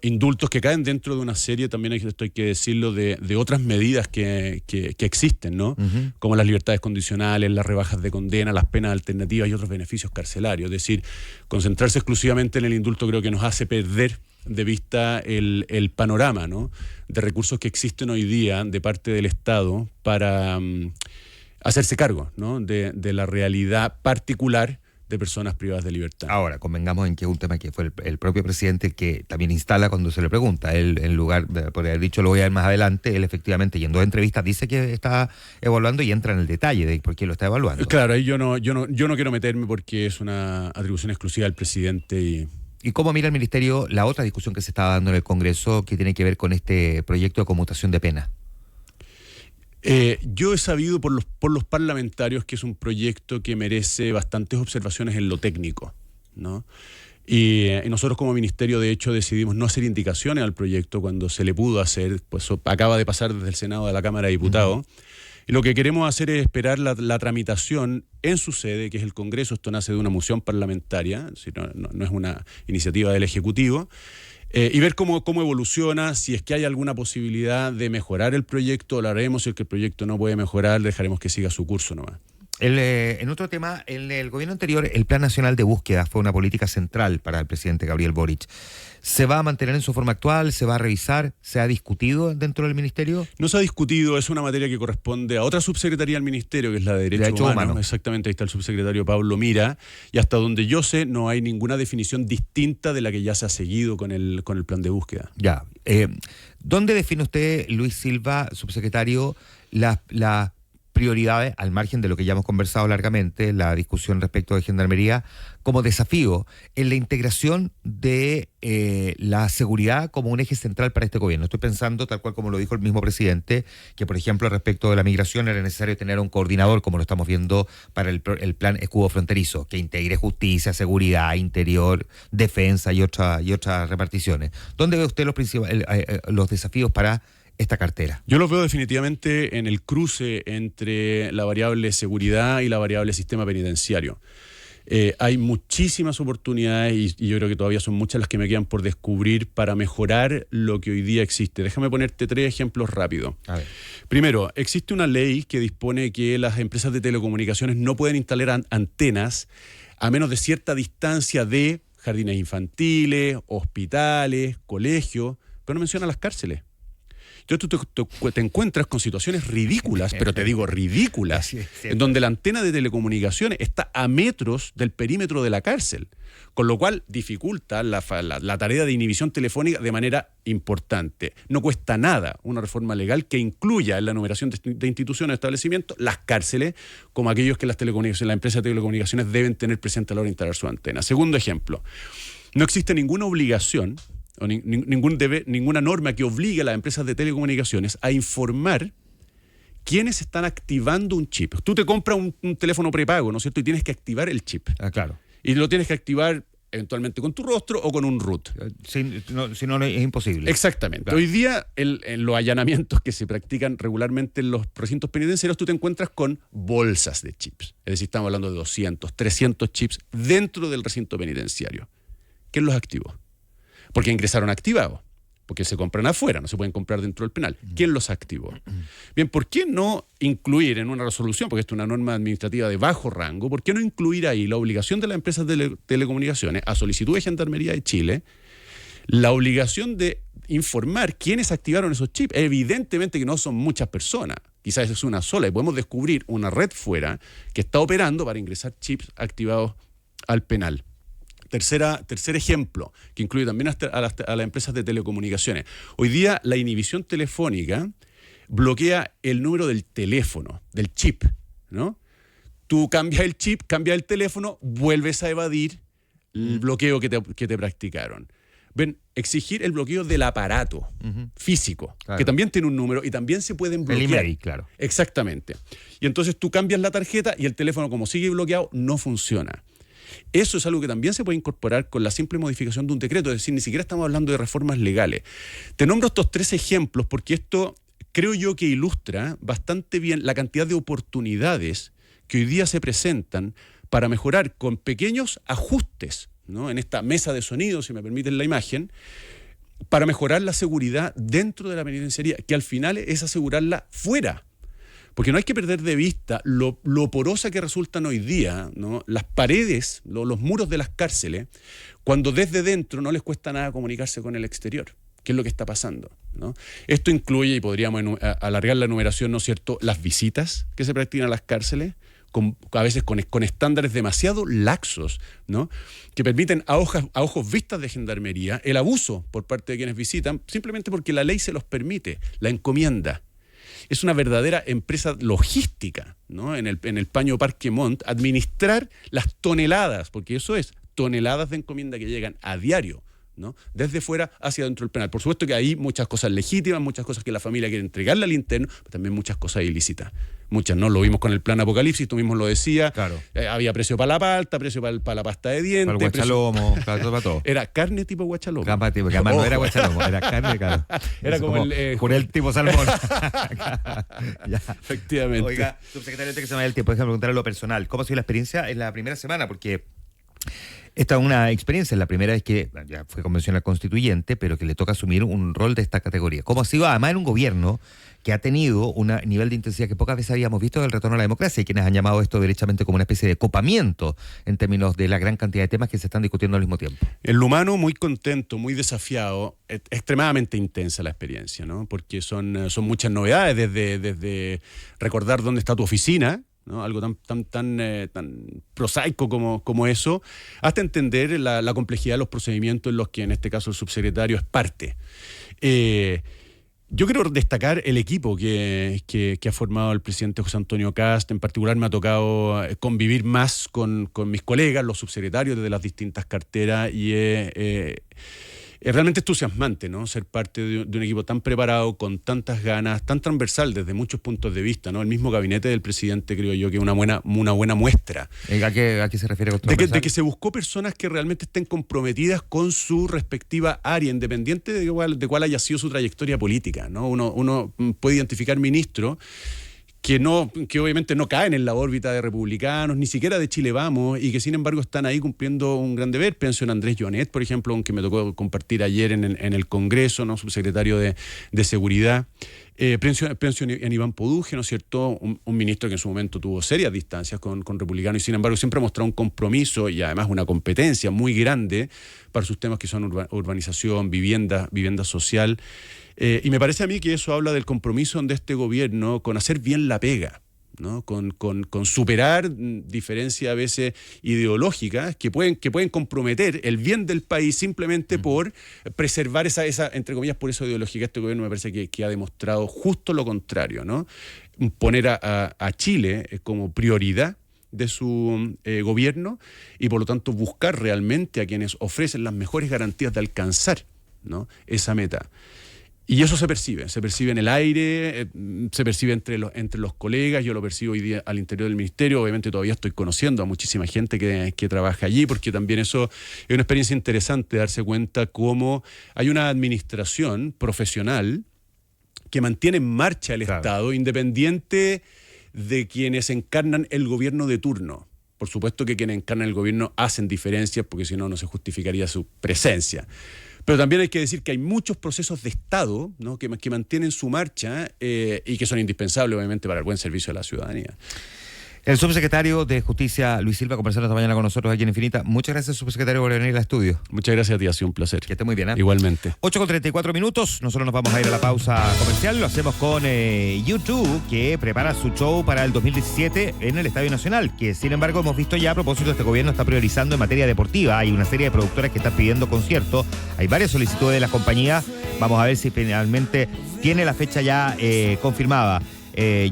indultos que caen dentro de una serie, también esto hay que decirlo, de otras medidas que existen, ¿no? Uh-huh. Como las libertades condicionales, las rebajas de condena, las penas alternativas y otros beneficios carcelarios. Es decir, concentrarse exclusivamente en el indulto creo que nos hace perder de vista el panorama, ¿no?, de recursos que existen hoy día de parte del Estado para hacerse cargo, ¿no?, de la realidad particular de personas privadas de libertad. Ahora, convengamos en que es un tema que fue el propio presidente el que también instala cuando se le pregunta. Él, en lugar de por haber dicho lo voy a ver más adelante, él efectivamente, y en 2 entrevistas dice que está evaluando y entra en el detalle de por qué lo está evaluando. Claro, ahí yo no quiero meterme porque es una atribución exclusiva del presidente. ¿Y cómo mira el ministerio la otra discusión que se estaba dando en el Congreso que tiene que ver con este proyecto de conmutación de pena? Yo he sabido por los parlamentarios que es un proyecto que merece bastantes observaciones en lo técnico, ¿no? Y nosotros como ministerio, de hecho, decidimos no hacer indicaciones al proyecto cuando se le pudo hacer, pues acaba de pasar desde el Senado a la Cámara de Diputados. Uh-huh. Y lo que queremos hacer es esperar la tramitación en su sede, que es el Congreso. Esto nace de una moción parlamentaria, no es una iniciativa del Ejecutivo. Y ver cómo evoluciona, si es que hay alguna posibilidad de mejorar el proyecto, lo haremos. Si es que el proyecto no puede mejorar, dejaremos que siga su curso nomás. En otro tema, en el gobierno anterior, el Plan Nacional de Búsqueda fue una política central para el presidente Gabriel Boric. ¿Se va a mantener en su forma actual? ¿Se va a revisar? ¿Se ha discutido dentro del ministerio? No se ha discutido, es una materia que corresponde a otra subsecretaría del ministerio, que es la de Derechos Humanos. Exactamente, ahí está el subsecretario Pablo Mira, y hasta donde yo sé no hay ninguna definición distinta de la que ya se ha seguido con el plan de búsqueda. Ya. ¿Dónde define usted, Luis Silva, subsecretario, las prioridades, al margen de lo que ya hemos conversado largamente, la discusión respecto de Gendarmería, como desafío en la integración de la seguridad como un eje central para este gobierno? Estoy pensando, tal cual como lo dijo el mismo presidente, que por ejemplo respecto de la migración era necesario tener un coordinador, como lo estamos viendo para el plan escudo fronterizo, que integre justicia, seguridad, interior, defensa y otras reparticiones. ¿Dónde ve usted los desafíos para esta cartera? Yo los veo definitivamente en el cruce entre la variable seguridad y la variable sistema penitenciario. Hay muchísimas oportunidades y yo creo que todavía son muchas las que me quedan por descubrir para mejorar lo que hoy día existe. Déjame ponerte 3 ejemplos rápidos. Primero, existe una ley que dispone que las empresas de telecomunicaciones no pueden instalar antenas a menos de cierta distancia de jardines infantiles, hospitales, colegios, pero no menciona las cárceles. Entonces tú te encuentras con situaciones ridículas, pero te digo ridículas, Sí, en donde la antena de telecomunicaciones está a metros del perímetro de la cárcel, con lo cual dificulta la tarea de inhibición telefónica de manera importante. No cuesta nada una reforma legal que incluya en la numeración de instituciones o establecimientos las cárceles como aquellos que las empresas de telecomunicaciones deben tener presente a la hora de instalar su antena. Segundo ejemplo, no existe ninguna obligación o ninguna norma que obligue a las empresas de telecomunicaciones a informar quiénes están activando un chip. Tú te compras un teléfono prepago, ¿no es cierto? Y tienes que activar el chip. Claro. Y lo tienes que activar eventualmente con tu rostro o con un root. Si no, es imposible. Exactamente. Claro. Hoy día, en los allanamientos que se practican regularmente en los recintos penitenciarios, tú te encuentras con bolsas de chips. Es decir, estamos hablando de 200, 300 chips dentro del recinto penitenciario. ¿Quién los activó? Porque ingresaron activados, porque se compran afuera, no se pueden comprar dentro del penal. ¿Quién los activó? Bien, ¿por qué no incluir en una resolución, porque esto es una norma administrativa de bajo rango, ¿por qué no incluir ahí la obligación de las empresas de telecomunicaciones a solicitud de Gendarmería de Chile, la obligación de informar quiénes activaron esos chips? Evidentemente que no son muchas personas, quizás es una sola, y podemos descubrir una red fuera que está operando para ingresar chips activados al penal. Tercer ejemplo, que incluye también a las empresas de telecomunicaciones. Hoy día la inhibición telefónica bloquea el número del teléfono, del chip, ¿no? Tú cambias el chip, cambias el teléfono, vuelves a evadir el bloqueo que te practicaron. Ven, exigir el bloqueo del aparato físico, claro, que también tiene un número y también se pueden bloquear. El email, claro. Exactamente. Y entonces tú cambias la tarjeta y el teléfono, como sigue bloqueado, no funciona. Eso es algo que también se puede incorporar con la simple modificación de un decreto, es decir, ni siquiera estamos hablando de reformas legales. Te nombro estos 3 ejemplos porque esto creo yo que ilustra bastante bien la cantidad de oportunidades que hoy día se presentan para mejorar con pequeños ajustes, ¿no?, en esta mesa de sonido, si me permiten la imagen, para mejorar la seguridad dentro de la penitenciaría, que al final es asegurarla fuera. Porque no hay que perder de vista lo porosa que resultan hoy día, ¿no?, las paredes, los muros de las cárceles, cuando desde dentro no les cuesta nada comunicarse con el exterior. ¿Qué es lo que está pasando?, ¿no? Esto incluye, y podríamos alargar la enumeración, ¿no es cierto?, las visitas que se practican a las cárceles, a veces con estándares demasiado laxos, ¿no?, que permiten a ojos vistas de Gendarmería el abuso por parte de quienes visitan, simplemente porque la ley se los permite, la encomienda. Es una verdadera empresa logística, ¿no?, en el Paño Parque Montt, administrar las toneladas, porque eso es, toneladas de encomienda que llegan a diario, ¿no?, desde fuera hacia dentro del penal. Por supuesto que hay muchas cosas legítimas, muchas cosas que la familia quiere entregarle al interno, pero también muchas cosas ilícitas. Muchas, ¿no? Lo vimos con el plan Apocalipsis, tú mismo lo decías. Claro. Había precio para la palta, precio para la pasta de dientes. Para el guachalomo, para todo. Era carne tipo guachalomo. Porque además no era guachalomo, era carne, claro. Era como el... jurel tipo salmón. Ya. Efectivamente. Oiga, subsecretario, antes que se me vaya el tiempo, déjame preguntarle lo personal. ¿Cómo ha sido la experiencia en la primera semana? Porque esta es una experiencia, es la primera vez que ya fue convencional constituyente, pero que le toca asumir un rol de esta categoría. ¿Cómo ha sido además en un gobierno que ha tenido un nivel de intensidad que pocas veces habíamos visto del retorno a la democracia, y quienes han llamado esto derechamente como una especie de copamiento en términos de la gran cantidad de temas que se están discutiendo al mismo tiempo? En lo humano, muy contento, muy desafiado, extremadamente intensa la experiencia, ¿no? Porque son muchas novedades, desde recordar dónde está tu oficina, ¿no?, algo tan prosaico como eso, hasta entender la complejidad de los procedimientos en los que en este caso el subsecretario es parte. Yo quiero destacar el equipo que ha formado el presidente José Antonio Kast. En particular me ha tocado convivir más con mis colegas, los subsecretarios desde las distintas carteras, y es realmente entusiasmante, ¿no?, ser parte de un equipo tan preparado, con tantas ganas, tan transversal desde muchos puntos de vista, ¿no? El mismo gabinete del presidente, creo yo, que es una buena muestra. ¿A qué se refiere? De que se buscó personas que realmente estén comprometidas con su respectiva área, independiente de cuál haya sido su trayectoria política, ¿no? Uno puede identificar ministros que obviamente no caen en la órbita de republicanos, ni siquiera de Chile Vamos, y que sin embargo están ahí cumpliendo un gran deber. Pienso en Andrés Jonet, por ejemplo, aunque me tocó compartir ayer en el Congreso, ¿no?, subsecretario de Seguridad. Pienso en Iván Poduje, ¿no es cierto? Un ministro que en su momento tuvo serias distancias con republicanos y sin embargo siempre ha mostrado un compromiso y además una competencia muy grande para sus temas que son urbanización, vivienda social. Y me parece a mí que eso habla del compromiso de este gobierno con hacer bien la pega, ¿no? Con superar diferencias a veces ideológicas que pueden comprometer el bien del país simplemente por preservar esa entre comillas, por eso ideológica. Este gobierno me parece que ha demostrado justo lo contrario, ¿no? Poner a Chile como prioridad de su gobierno y por lo tanto buscar realmente a quienes ofrecen las mejores garantías de alcanzar, ¿no? Esa meta. Y eso se percibe en el aire, se percibe entre los colegas. Yo lo percibo hoy día al interior del ministerio. Obviamente todavía estoy conociendo a muchísima gente que trabaja allí, porque también eso es una experiencia interesante, darse cuenta cómo hay una administración profesional que mantiene en marcha el Estado, independiente de quienes encarnan el gobierno de turno. Por supuesto que quienes encarnan el gobierno hacen diferencias, porque si no, no se justificaría su presencia. Pero también hay que decir que hay muchos procesos de Estado, ¿no? que mantienen su marcha y que son indispensables, obviamente, para el buen servicio de la ciudadanía. El subsecretario de Justicia, Luis Silva, conversando esta mañana con nosotros aquí en Infinita. Muchas gracias, subsecretario, por venir al estudio. Muchas gracias a ti, ha sido un placer. Que esté muy bien, ¿eh? Igualmente. 8:34. Nosotros nos vamos a ir a la pausa comercial. Lo hacemos con YouTube, que prepara su show para el 2017 en el Estadio Nacional, que sin embargo hemos visto ya a propósito, este gobierno está priorizando en materia deportiva. Hay una serie de productoras que están pidiendo conciertos. Hay varias solicitudes de las compañías. Vamos a ver si finalmente tiene la fecha ya confirmada.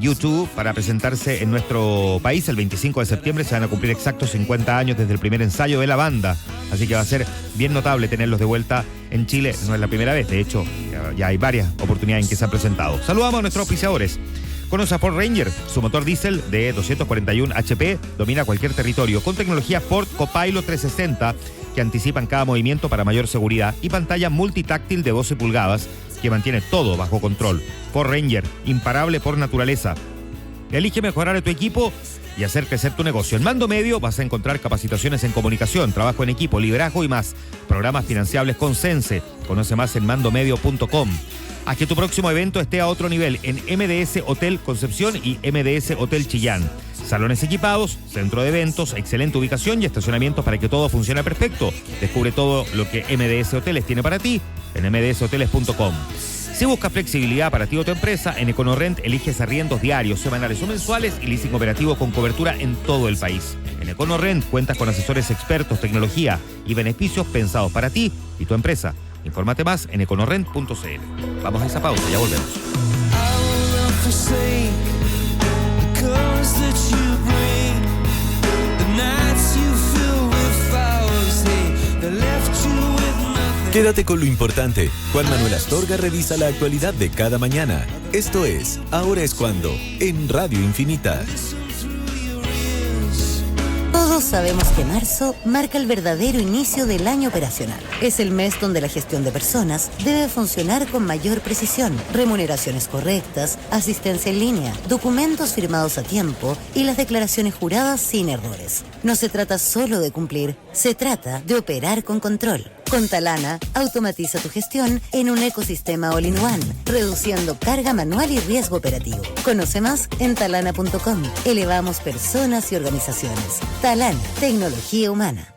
YouTube para presentarse en nuestro país el 25 de septiembre. Se van a cumplir exactos 50 años desde el primer ensayo de la banda, así que va a ser bien notable tenerlos de vuelta en Chile. No es la primera vez, de hecho ya hay varias oportunidades en que se han presentado. Saludamos a nuestros auspiciadores. Conoce a Ford Ranger, su motor diésel de 241 HP domina cualquier territorio con tecnología Ford Copilot 360 que anticipan cada movimiento para mayor seguridad y pantalla multitáctil de 12 pulgadas que mantiene todo bajo control. Ford Ranger, imparable por naturaleza. Elige mejorar a tu equipo y hacer crecer tu negocio. En Mando Medio vas a encontrar capacitaciones en comunicación, trabajo en equipo, liderazgo y más. Programas financiables con Sense. Conoce más en mandomedio.com. Haz que tu próximo evento esté a otro nivel en MDS Hotel Concepción y MDS Hotel Chillán. Salones equipados, centro de eventos, excelente ubicación y estacionamientos para que todo funcione perfecto. Descubre todo lo que MDS Hoteles tiene para ti en mdshoteles.com. Si buscas flexibilidad para ti o tu empresa, en EconoRent eliges arriendos diarios, semanales o mensuales y leasing operativo con cobertura en todo el país. En EconoRent cuentas con asesores expertos, tecnología y beneficios pensados para ti y tu empresa. Infórmate más en econorent.cl. Vamos a esa pausa, ya volvemos. Quédate con lo importante. Juan Manuel Astorga revisa la actualidad de cada mañana. Esto es Ahora es Cuando, en Radio Infinita. Todos sabemos que marzo marca el verdadero inicio del año operacional. Es el mes donde la gestión de personas debe funcionar con mayor precisión, remuneraciones correctas, asistencia en línea, documentos firmados a tiempo y las declaraciones juradas sin errores. No se trata solo de cumplir, se trata de operar con control. Con Talana, automatiza tu gestión en un ecosistema all-in-one, reduciendo carga manual y riesgo operativo. Conoce más en talana.com. Elevamos personas y organizaciones. Talana, tecnología humana.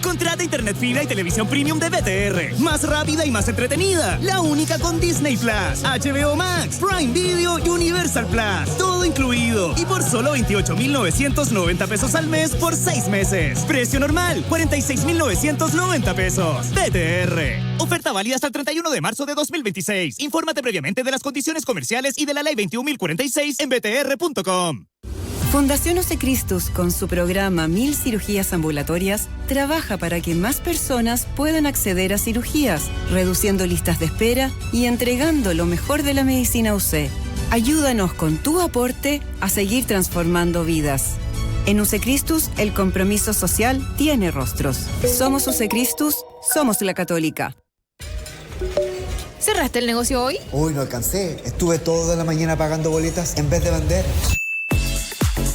Contrata internet fibra y televisión premium de BTR. Más rápida y más entretenida. La única con Disney Plus, HBO Max, Prime Video y Universal Plus. Todo incluido. Y por solo 28,990 pesos al mes por 6 meses. Precio normal, 46,990 pesos. BTR. Oferta válida hasta el 31 de marzo de 2026. Infórmate previamente de las condiciones comerciales y de la ley 21.046 en btr.com. Fundación Ose Christus, con su programa 1000 cirugías ambulatorias, trabaja para que más personas puedan acceder a cirugías, reduciendo listas de espera y entregando lo mejor de la medicina UC. Ayúdanos con tu aporte a seguir transformando vidas. En Ose Christus, el compromiso social tiene rostros. Somos Ose Christus, somos la católica. ¿Cerraste el negocio hoy? Hoy no alcancé. Estuve toda la mañana pagando boletas en vez de vender.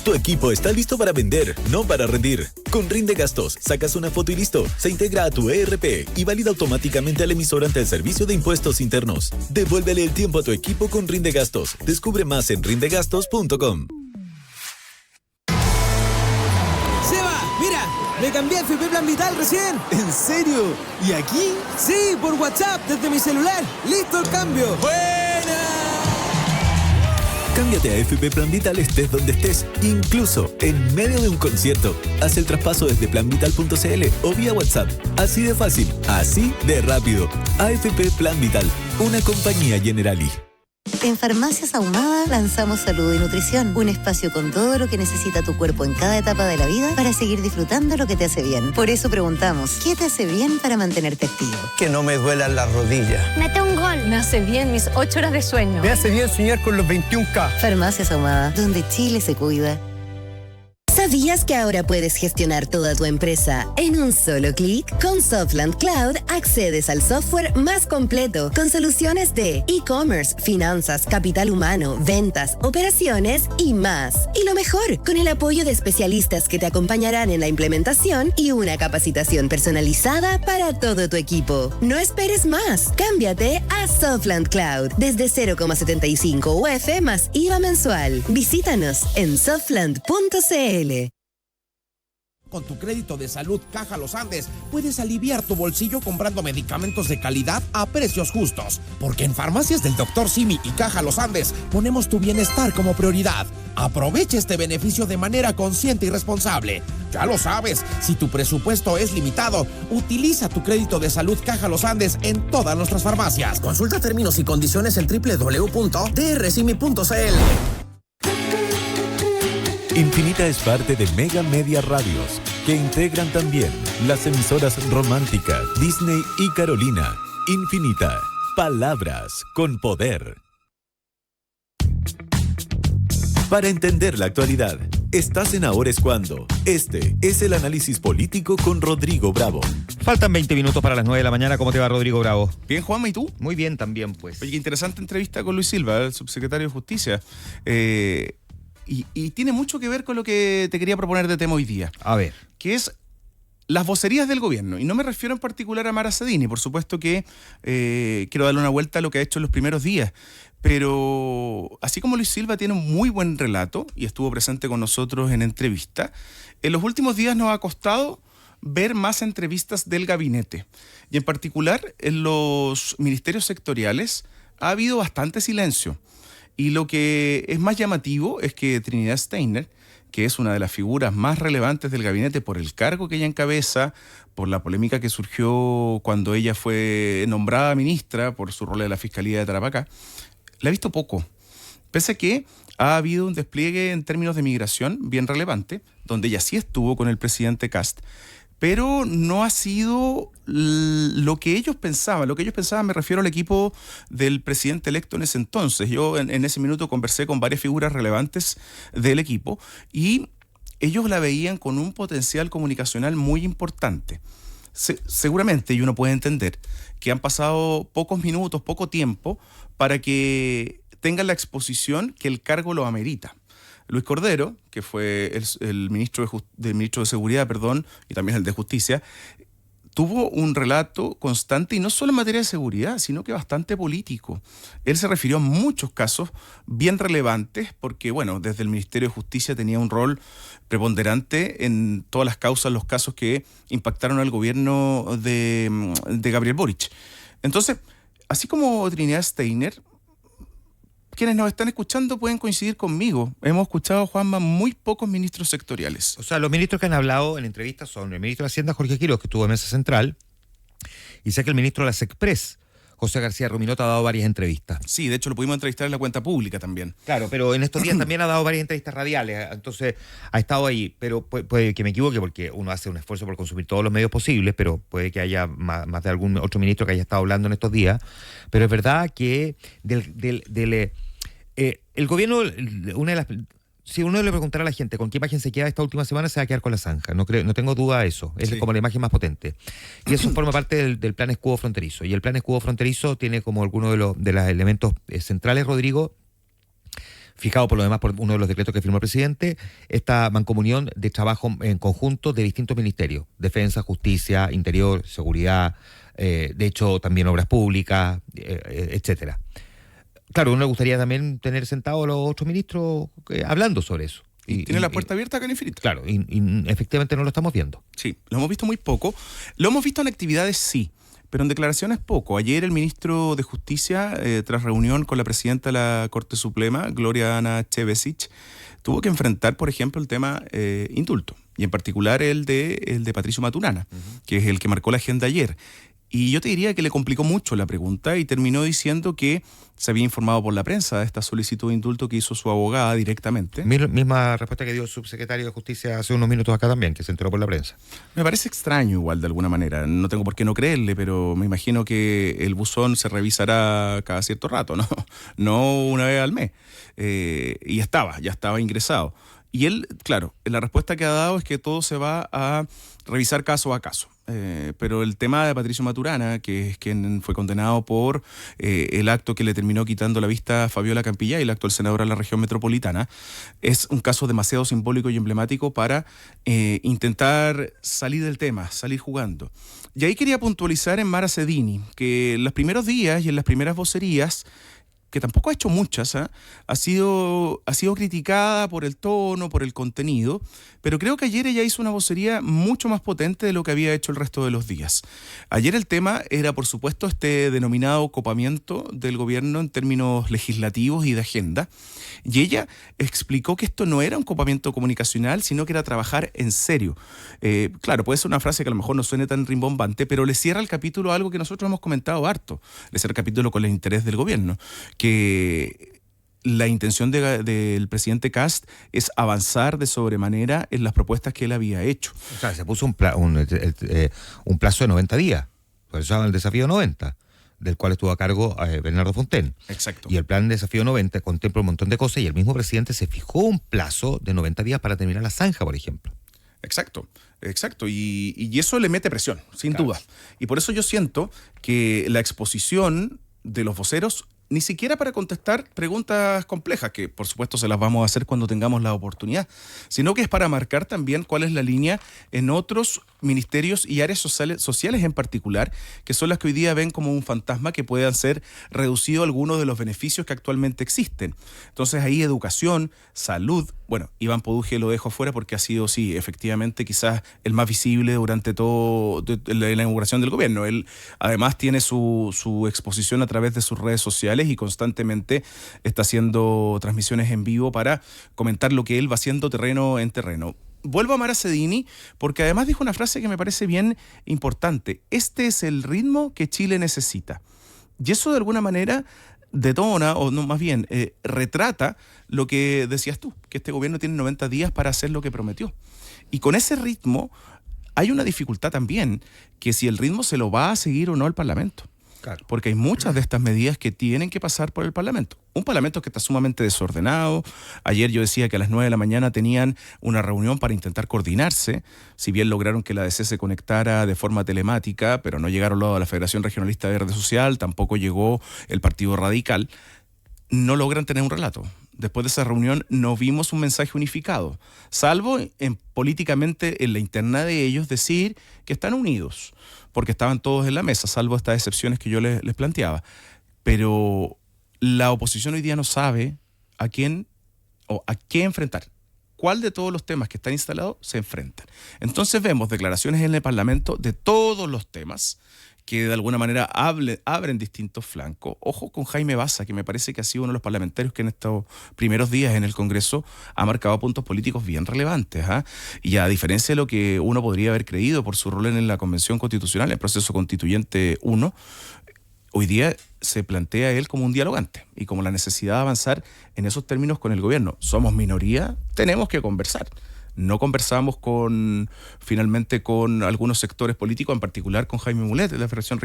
Tu equipo está listo para vender, no para rendir. Con Rinde Gastos, sacas una foto y listo. Se integra a tu ERP y valida automáticamente al emisor ante el Servicio de Impuestos Internos. Devuélvele el tiempo a tu equipo con Rinde Gastos. Descubre más en rindegastos.com. Seba, mira, me cambié a FP Plan Vital recién. ¿En serio? ¿Y aquí? Sí, por WhatsApp, desde mi celular. ¡Listo el cambio! ¡Buena! Cámbiate a FP Plan Vital estés donde estés, incluso en medio de un concierto. Haz el traspaso desde planvital.cl o vía WhatsApp. Así de fácil, así de rápido. AFP Plan Vital, una compañía Generali. En Farmacias Ahumada lanzamos Salud y Nutrición, un espacio con todo lo que necesita tu cuerpo en cada etapa de la vida para seguir disfrutando lo que te hace bien. Por eso preguntamos, ¿qué te hace bien para mantenerte activo? Que no me duelan las rodillas. Mete un gol. Me hace bien mis 8 horas de sueño. Me hace bien soñar con los 21K. Farmacias Ahumada, donde Chile se cuida. ¿Sabías que ahora puedes gestionar toda tu empresa en un solo clic? Con Softland Cloud accedes al software más completo con soluciones de e-commerce, finanzas, capital humano, ventas, operaciones y más. Y lo mejor, con el apoyo de especialistas que te acompañarán en la implementación y una capacitación personalizada para todo tu equipo. No esperes más. Cámbiate a Softland Cloud desde 0,75 UF más IVA mensual. Visítanos en softland.cl. Con tu crédito de salud Caja Los Andes puedes aliviar tu bolsillo comprando medicamentos de calidad a precios justos. Porque en Farmacias del Dr. Simi y Caja Los Andes ponemos tu bienestar como prioridad. Aprovecha este beneficio de manera consciente y responsable. Ya lo sabes, si tu presupuesto es limitado, utiliza tu crédito de salud Caja Los Andes en todas nuestras farmacias. Consulta términos y condiciones en www.drsimi.cl. Infinita es parte de Mega Media Radios, que integran también las emisoras Romántica, Disney y Carolina. Infinita, palabras con poder. Para entender la actualidad, estás en Ahora es Cuando. Este es el análisis político con Rodrigo Bravo. Faltan 20 minutos para las 9 de la mañana. ¿Cómo te va, Rodrigo Bravo? Bien, Juanma, ¿y tú? Muy bien también, pues. Oye, interesante entrevista con Luis Silva, el subsecretario de Justicia. Y tiene mucho que ver con lo que te quería proponer de tema hoy día. A ver. Que es las vocerías del gobierno. Y no me refiero en particular a Mara Sadini. Por supuesto que quiero darle una vuelta a lo que ha hecho en los primeros días. Pero así como Luis Silva tiene un muy buen relato y estuvo presente con nosotros en entrevista, en los últimos días nos ha costado ver más entrevistas del gabinete. Y en particular en los ministerios sectoriales ha habido bastante silencio. Y lo que es más llamativo es que Trinidad Steiner, que es una de las figuras más relevantes del gabinete por el cargo que ella encabeza, por la polémica que surgió cuando ella fue nombrada ministra por su rol en la Fiscalía de Tarapacá, la ha visto poco. Pese a que ha habido un despliegue en términos de migración bien relevante, donde ella sí estuvo con el presidente Kast, pero no ha sido lo que ellos pensaban. Lo que ellos pensaban, me refiero al equipo del presidente electo en ese entonces. Yo en ese minuto conversé con varias figuras relevantes del equipo y ellos la veían con un potencial comunicacional muy importante. Seguramente, y uno puede entender, que han pasado pocos minutos, poco tiempo, para que tengan la exposición que el cargo lo amerita. Luis Cordero, que fue el ministro de Seguridad, y también el de Justicia, tuvo un relato constante, y no solo en materia de seguridad, sino que bastante político. Él se refirió a muchos casos bien relevantes, porque, bueno, desde el Ministerio de Justicia tenía un rol preponderante en todas las causas, los casos que impactaron al gobierno de Gabriel Boric. Entonces, así como Trinidad Steiner, quienes nos están escuchando pueden coincidir conmigo. Hemos escuchado, Juanma, muy pocos ministros sectoriales. O sea, los ministros que han hablado en entrevistas son el ministro de Hacienda, Jorge Quiroz, que estuvo en Mesa Central, y sé que el ministro de la SECPRES, José García Ruminot, ha dado varias entrevistas. Sí, de hecho lo pudimos entrevistar en la cuenta pública también. Claro, pero en estos días también ha dado varias entrevistas radiales, entonces ha estado ahí, pero puede que me equivoque porque uno hace un esfuerzo por consumir todos los medios posibles, pero puede que haya más de algún otro ministro que haya estado hablando en estos días, pero es verdad que el gobierno, si uno le preguntara a la gente con qué imagen se queda esta última semana, se va a quedar con la zanja. No tengo duda de eso. Es como la imagen más potente. Y eso forma parte del plan escudo fronterizo. Y el plan escudo fronterizo tiene como alguno de los elementos centrales, Rodrigo, fijado por lo demás por uno de los decretos que firmó el presidente, esta mancomunión de trabajo en conjunto de distintos ministerios: Defensa, Justicia, Interior, Seguridad, de hecho también Obras Públicas, etcétera. Claro, uno le gustaría también tener sentados a los otros ministros hablando sobre eso. Tiene la puerta abierta acá en Infinito. Claro, y efectivamente no lo estamos viendo. Sí, lo hemos visto muy poco. Lo hemos visto en actividades, sí, pero en declaraciones poco. Ayer el ministro de Justicia, tras reunión con la presidenta de la Corte Suprema, Gloria Ana Chevesic, tuvo que enfrentar, por ejemplo, el tema indulto, y en particular el de Patricio Maturana, que es el que marcó la agenda ayer. Y yo te diría que le complicó mucho la pregunta y terminó diciendo que se había informado por la prensa de esta solicitud de indulto que hizo su abogada directamente. Misma respuesta que dio el subsecretario de Justicia hace unos minutos acá también, que se enteró por la prensa. Me parece extraño igual de alguna manera. No tengo por qué no creerle, pero me imagino que el buzón se revisará cada cierto rato, ¿no? No una vez al mes. Y ya estaba ingresado. Y él, claro, la respuesta que ha dado es que todo se va a revisar caso a caso. Pero el tema de Patricio Maturana, que es quien fue condenado por el acto que le terminó quitando la vista a Fabiola Campillay, el actual senador de la región metropolitana, es un caso demasiado simbólico y emblemático para intentar salir del tema, salir jugando. Y ahí quería puntualizar en Mara Cedini, que en los primeros días y en las primeras vocerías, que tampoco ha hecho muchas, ha sido criticada por el tono, por el contenido, pero creo que ayer ella hizo una vocería mucho más potente de lo que había hecho el resto de los días. Ayer el tema era, por supuesto, este denominado copamiento del gobierno en términos legislativos y de agenda, y ella explicó que esto no era un copamiento comunicacional, sino que era trabajar en serio. Claro, puede ser una frase que a lo mejor no suene tan rimbombante, pero le cierra el capítulo a algo que nosotros hemos comentado harto, le cierra el capítulo con el interés del gobierno, que la intención del presidente Kast es avanzar de sobremanera en las propuestas que él había hecho. O sea, se puso un plazo de 90 días, por eso se llama el desafío 90, del cual estuvo a cargo Bernardo Fontaine. Exacto. Y el plan Desafío 90 contempla un montón de cosas, y el mismo presidente se fijó un plazo de 90 días para terminar la zanja, por ejemplo. Exacto. Y eso le mete presión, sin duda. Y por eso yo siento que la exposición de los voceros, ni siquiera para contestar preguntas complejas, que por supuesto se las vamos a hacer cuando tengamos la oportunidad, sino que es para marcar también cuál es la línea en otros ministerios y áreas sociales en particular, que son las que hoy día ven como un fantasma que puedan ser reducidos algunos de los beneficios que actualmente existen. Entonces ahí educación, salud, bueno, Iván Poduje lo dejo afuera porque ha sido, sí, efectivamente quizás el más visible durante todo la inauguración del gobierno. Él además tiene su exposición a través de sus redes sociales y constantemente está haciendo transmisiones en vivo para comentar lo que él va haciendo terreno en terreno. Vuelvo a Mara Cedini porque además dijo una frase que me parece bien importante. Este es el ritmo que Chile necesita. Y eso de alguna manera detona, o no, más bien, retrata lo que decías tú, que este gobierno tiene 90 días para hacer lo que prometió. Y con ese ritmo hay una dificultad también, que si el ritmo se lo va a seguir o no el Parlamento. Claro. Porque hay muchas de estas medidas que tienen que pasar por el Parlamento. Un Parlamento que está sumamente desordenado. Ayer yo decía que a las 9 de la mañana tenían una reunión para intentar coordinarse. Si bien lograron que la ADC se conectara de forma telemática, pero no llegaron luego a la Federación Regionalista Verde Social, tampoco llegó el Partido Radical. No logran tener un relato. Después de esa reunión no vimos un mensaje unificado, salvo políticamente en la interna de ellos decir que están unidos, porque estaban todos en la mesa, salvo estas excepciones que yo les planteaba. Pero la oposición hoy día no sabe a quién o a qué enfrentar. ¿Cuál de todos los temas que están instalados se enfrentan? Entonces vemos declaraciones en el Parlamento de todos los temas que de alguna manera abren distintos flancos. Ojo con Jaime Baza, que me parece que ha sido uno de los parlamentarios que en estos primeros días en el Congreso ha marcado puntos políticos bien relevantes. Y a diferencia de lo que uno podría haber creído por su rol en la Convención Constitucional, el proceso constituyente 1, hoy día se plantea él como un dialogante y como la necesidad de avanzar en esos términos con el gobierno. Somos minoría, tenemos que conversar. No conversamos finalmente con algunos sectores políticos, en particular con Jaime Mulet, de la Federación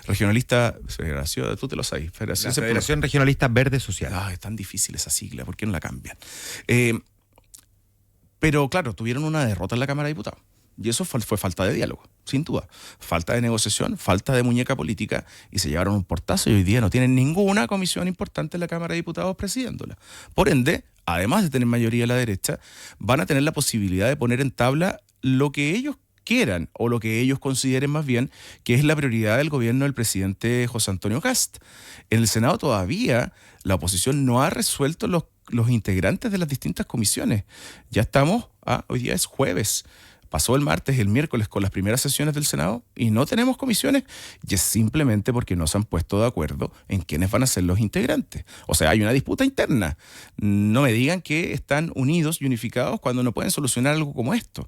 Regionalista, tú te lo sabes, Federación Regionalista Verde Social. Es tan difícil esa sigla, ¿por qué no la cambian? Pero claro, tuvieron una derrota en la Cámara de Diputados. Y eso fue falta de diálogo, sin duda. Falta de negociación, falta de muñeca política, y se llevaron un portazo y hoy día no tienen ninguna comisión importante en la Cámara de Diputados presidiéndola. Por ende, además de tener mayoría a la derecha, van a tener la posibilidad de poner en tabla lo que ellos quieran o lo que ellos consideren más bien que es la prioridad del gobierno del presidente José Antonio Kast. En el Senado todavía la oposición no ha resuelto los integrantes de las distintas comisiones. Ya estamos, hoy día es jueves. Pasó el martes, el miércoles con las primeras sesiones del Senado y no tenemos comisiones, y es simplemente porque no se han puesto de acuerdo en quiénes van a ser los integrantes. O sea, hay una disputa interna. No me digan que están unidos y unificados cuando no pueden solucionar algo como esto.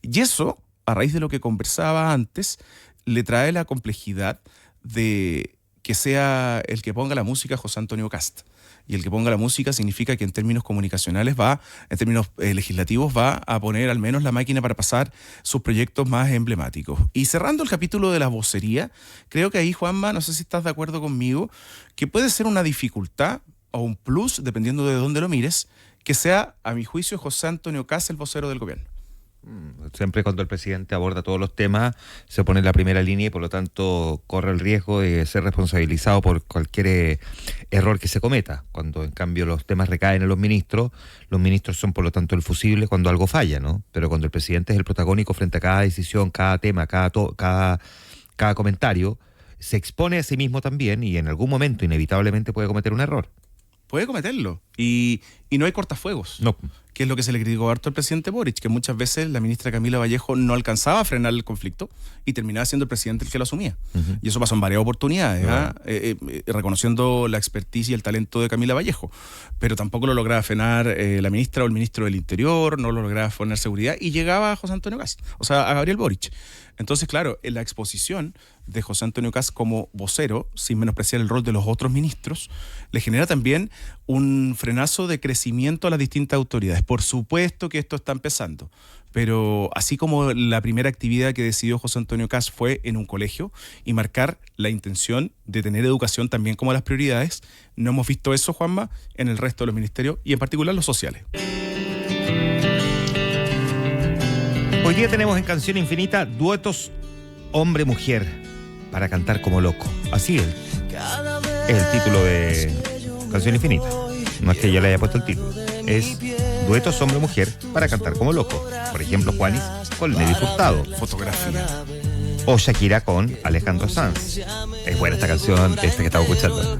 Y eso, a raíz de lo que conversaba antes, le trae la complejidad de que sea el que ponga la música José Antonio Kast. Y el que ponga la música significa que en términos comunicacionales en términos legislativos va a poner al menos la máquina para pasar sus proyectos más emblemáticos. Y cerrando el capítulo de la vocería, creo que ahí, Juanma, no sé si estás de acuerdo conmigo, que puede ser una dificultad o un plus, dependiendo de dónde lo mires, que sea, a mi juicio, José Antonio Kast el vocero del gobierno. Siempre cuando el presidente aborda todos los temas, se pone en la primera línea y por lo tanto corre el riesgo de ser responsabilizado por cualquier error que se cometa. Cuando en cambio los temas recaen en los ministros son por lo tanto el fusible cuando algo falla, ¿no? Pero cuando el presidente es el protagónico frente a cada decisión, cada tema, cada comentario, se expone a sí mismo también y en algún momento inevitablemente puede cometer un error. Puede cometerlo. Y no hay cortafuegos. No. Que es lo que se le criticó harto al presidente Boric, que muchas veces la ministra Camila Vallejo no alcanzaba a frenar el conflicto y terminaba siendo el presidente el que lo asumía. Uh-huh. Y eso pasó en varias oportunidades, reconociendo la expertise y el talento de Camila Vallejo. Pero tampoco lo lograba frenar la ministra o el ministro del Interior, no lo lograba poner seguridad, y llegaba a José Antonio Kast, o sea, a Gabriel Boric. Entonces, claro, en la exposición de José Antonio Kast como vocero, sin menospreciar el rol de los otros ministros, le genera también un frenazo de crecimiento a las distintas autoridades. Por supuesto que esto está empezando, pero así como la primera actividad que decidió José Antonio Kast fue en un colegio y marcar la intención de tener educación también como las prioridades, no hemos visto eso, Juanma, en el resto de los ministerios y en particular los sociales. Hoy día tenemos en Canción Infinita duetos hombre-mujer para cantar como loco. Así es el título de Canción Infinita. No es que yo le haya puesto el título. Es duetos hombre-mujer para cantar como loco. Por ejemplo, Juanis con Nelly Furtado. Fotografía. O Shakira con Alejandro Sanz. Es buena esta canción, que estaba escuchando.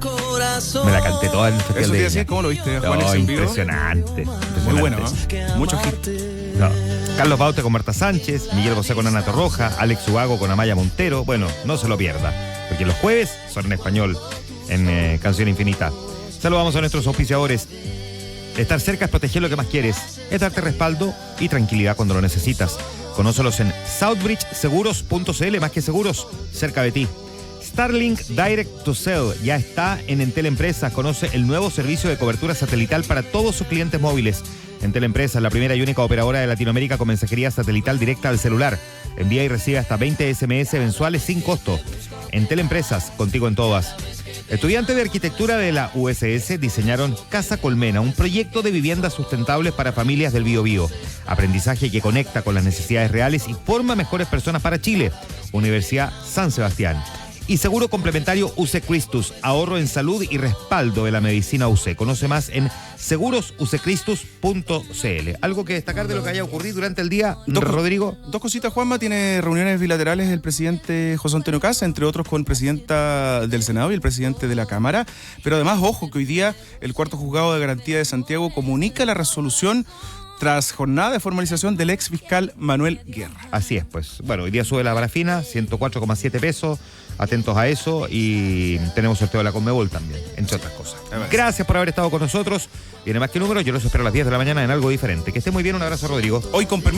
Me la canté toda en el Festival de Viña. ¿Cómo lo viste, Juanis, en vivo? Impresionante. Muy bueno, ¿no? Muchos hits. No. Carlos Baute con Marta Sánchez, Miguel Bosé con Ana Torroja, Alex Ubago con Amaya Montero. Bueno, no se lo pierda, porque los jueves son en español en Canción Infinita. Saludamos a nuestros auspiciadores. Estar cerca es proteger lo que más quieres, es darte respaldo y tranquilidad cuando lo necesitas. Conócelos en southbridgeseguros.cl, más que seguros, cerca de ti. Starlink Direct to Cell ya está en Entel Empresas. Conoce el nuevo servicio de cobertura satelital para todos sus clientes móviles. Entel Empresas, la primera y única operadora de Latinoamérica con mensajería satelital directa al celular. Envía y recibe hasta 20 SMS mensuales sin costo. Entel Empresas, contigo en todas. Estudiantes de arquitectura de la USS diseñaron Casa Colmena, un proyecto de viviendas sustentables para familias del Biobío. Aprendizaje que conecta con las necesidades reales y forma mejores personas para Chile. Universidad San Sebastián. Y seguro complementario UC Christus, ahorro en salud y respaldo de la medicina UC. Conoce más en segurosuccristus.cl. ¿Algo que destacar de lo que haya ocurrido durante el día, Rodrigo? Dos cositas, Juanma. Tiene reuniones bilaterales el presidente José Antonio Kast, entre otros con presidenta del Senado y el presidente de la Cámara. Pero además, ojo, que hoy día el cuarto juzgado de garantía de Santiago comunica la resolución tras jornada de formalización del ex fiscal Manuel Guerra. Así es, pues. Bueno, hoy día sube la parafina, 104,7 pesos. Atentos a eso, y tenemos sorteo de la Conmebol también, entre otras cosas. Gracias por haber estado con nosotros. Viene Más que Números, yo los espero a las 10 de la mañana en Algo Diferente. Que esté muy bien, un abrazo, Rodrigo. Hoy con permiso.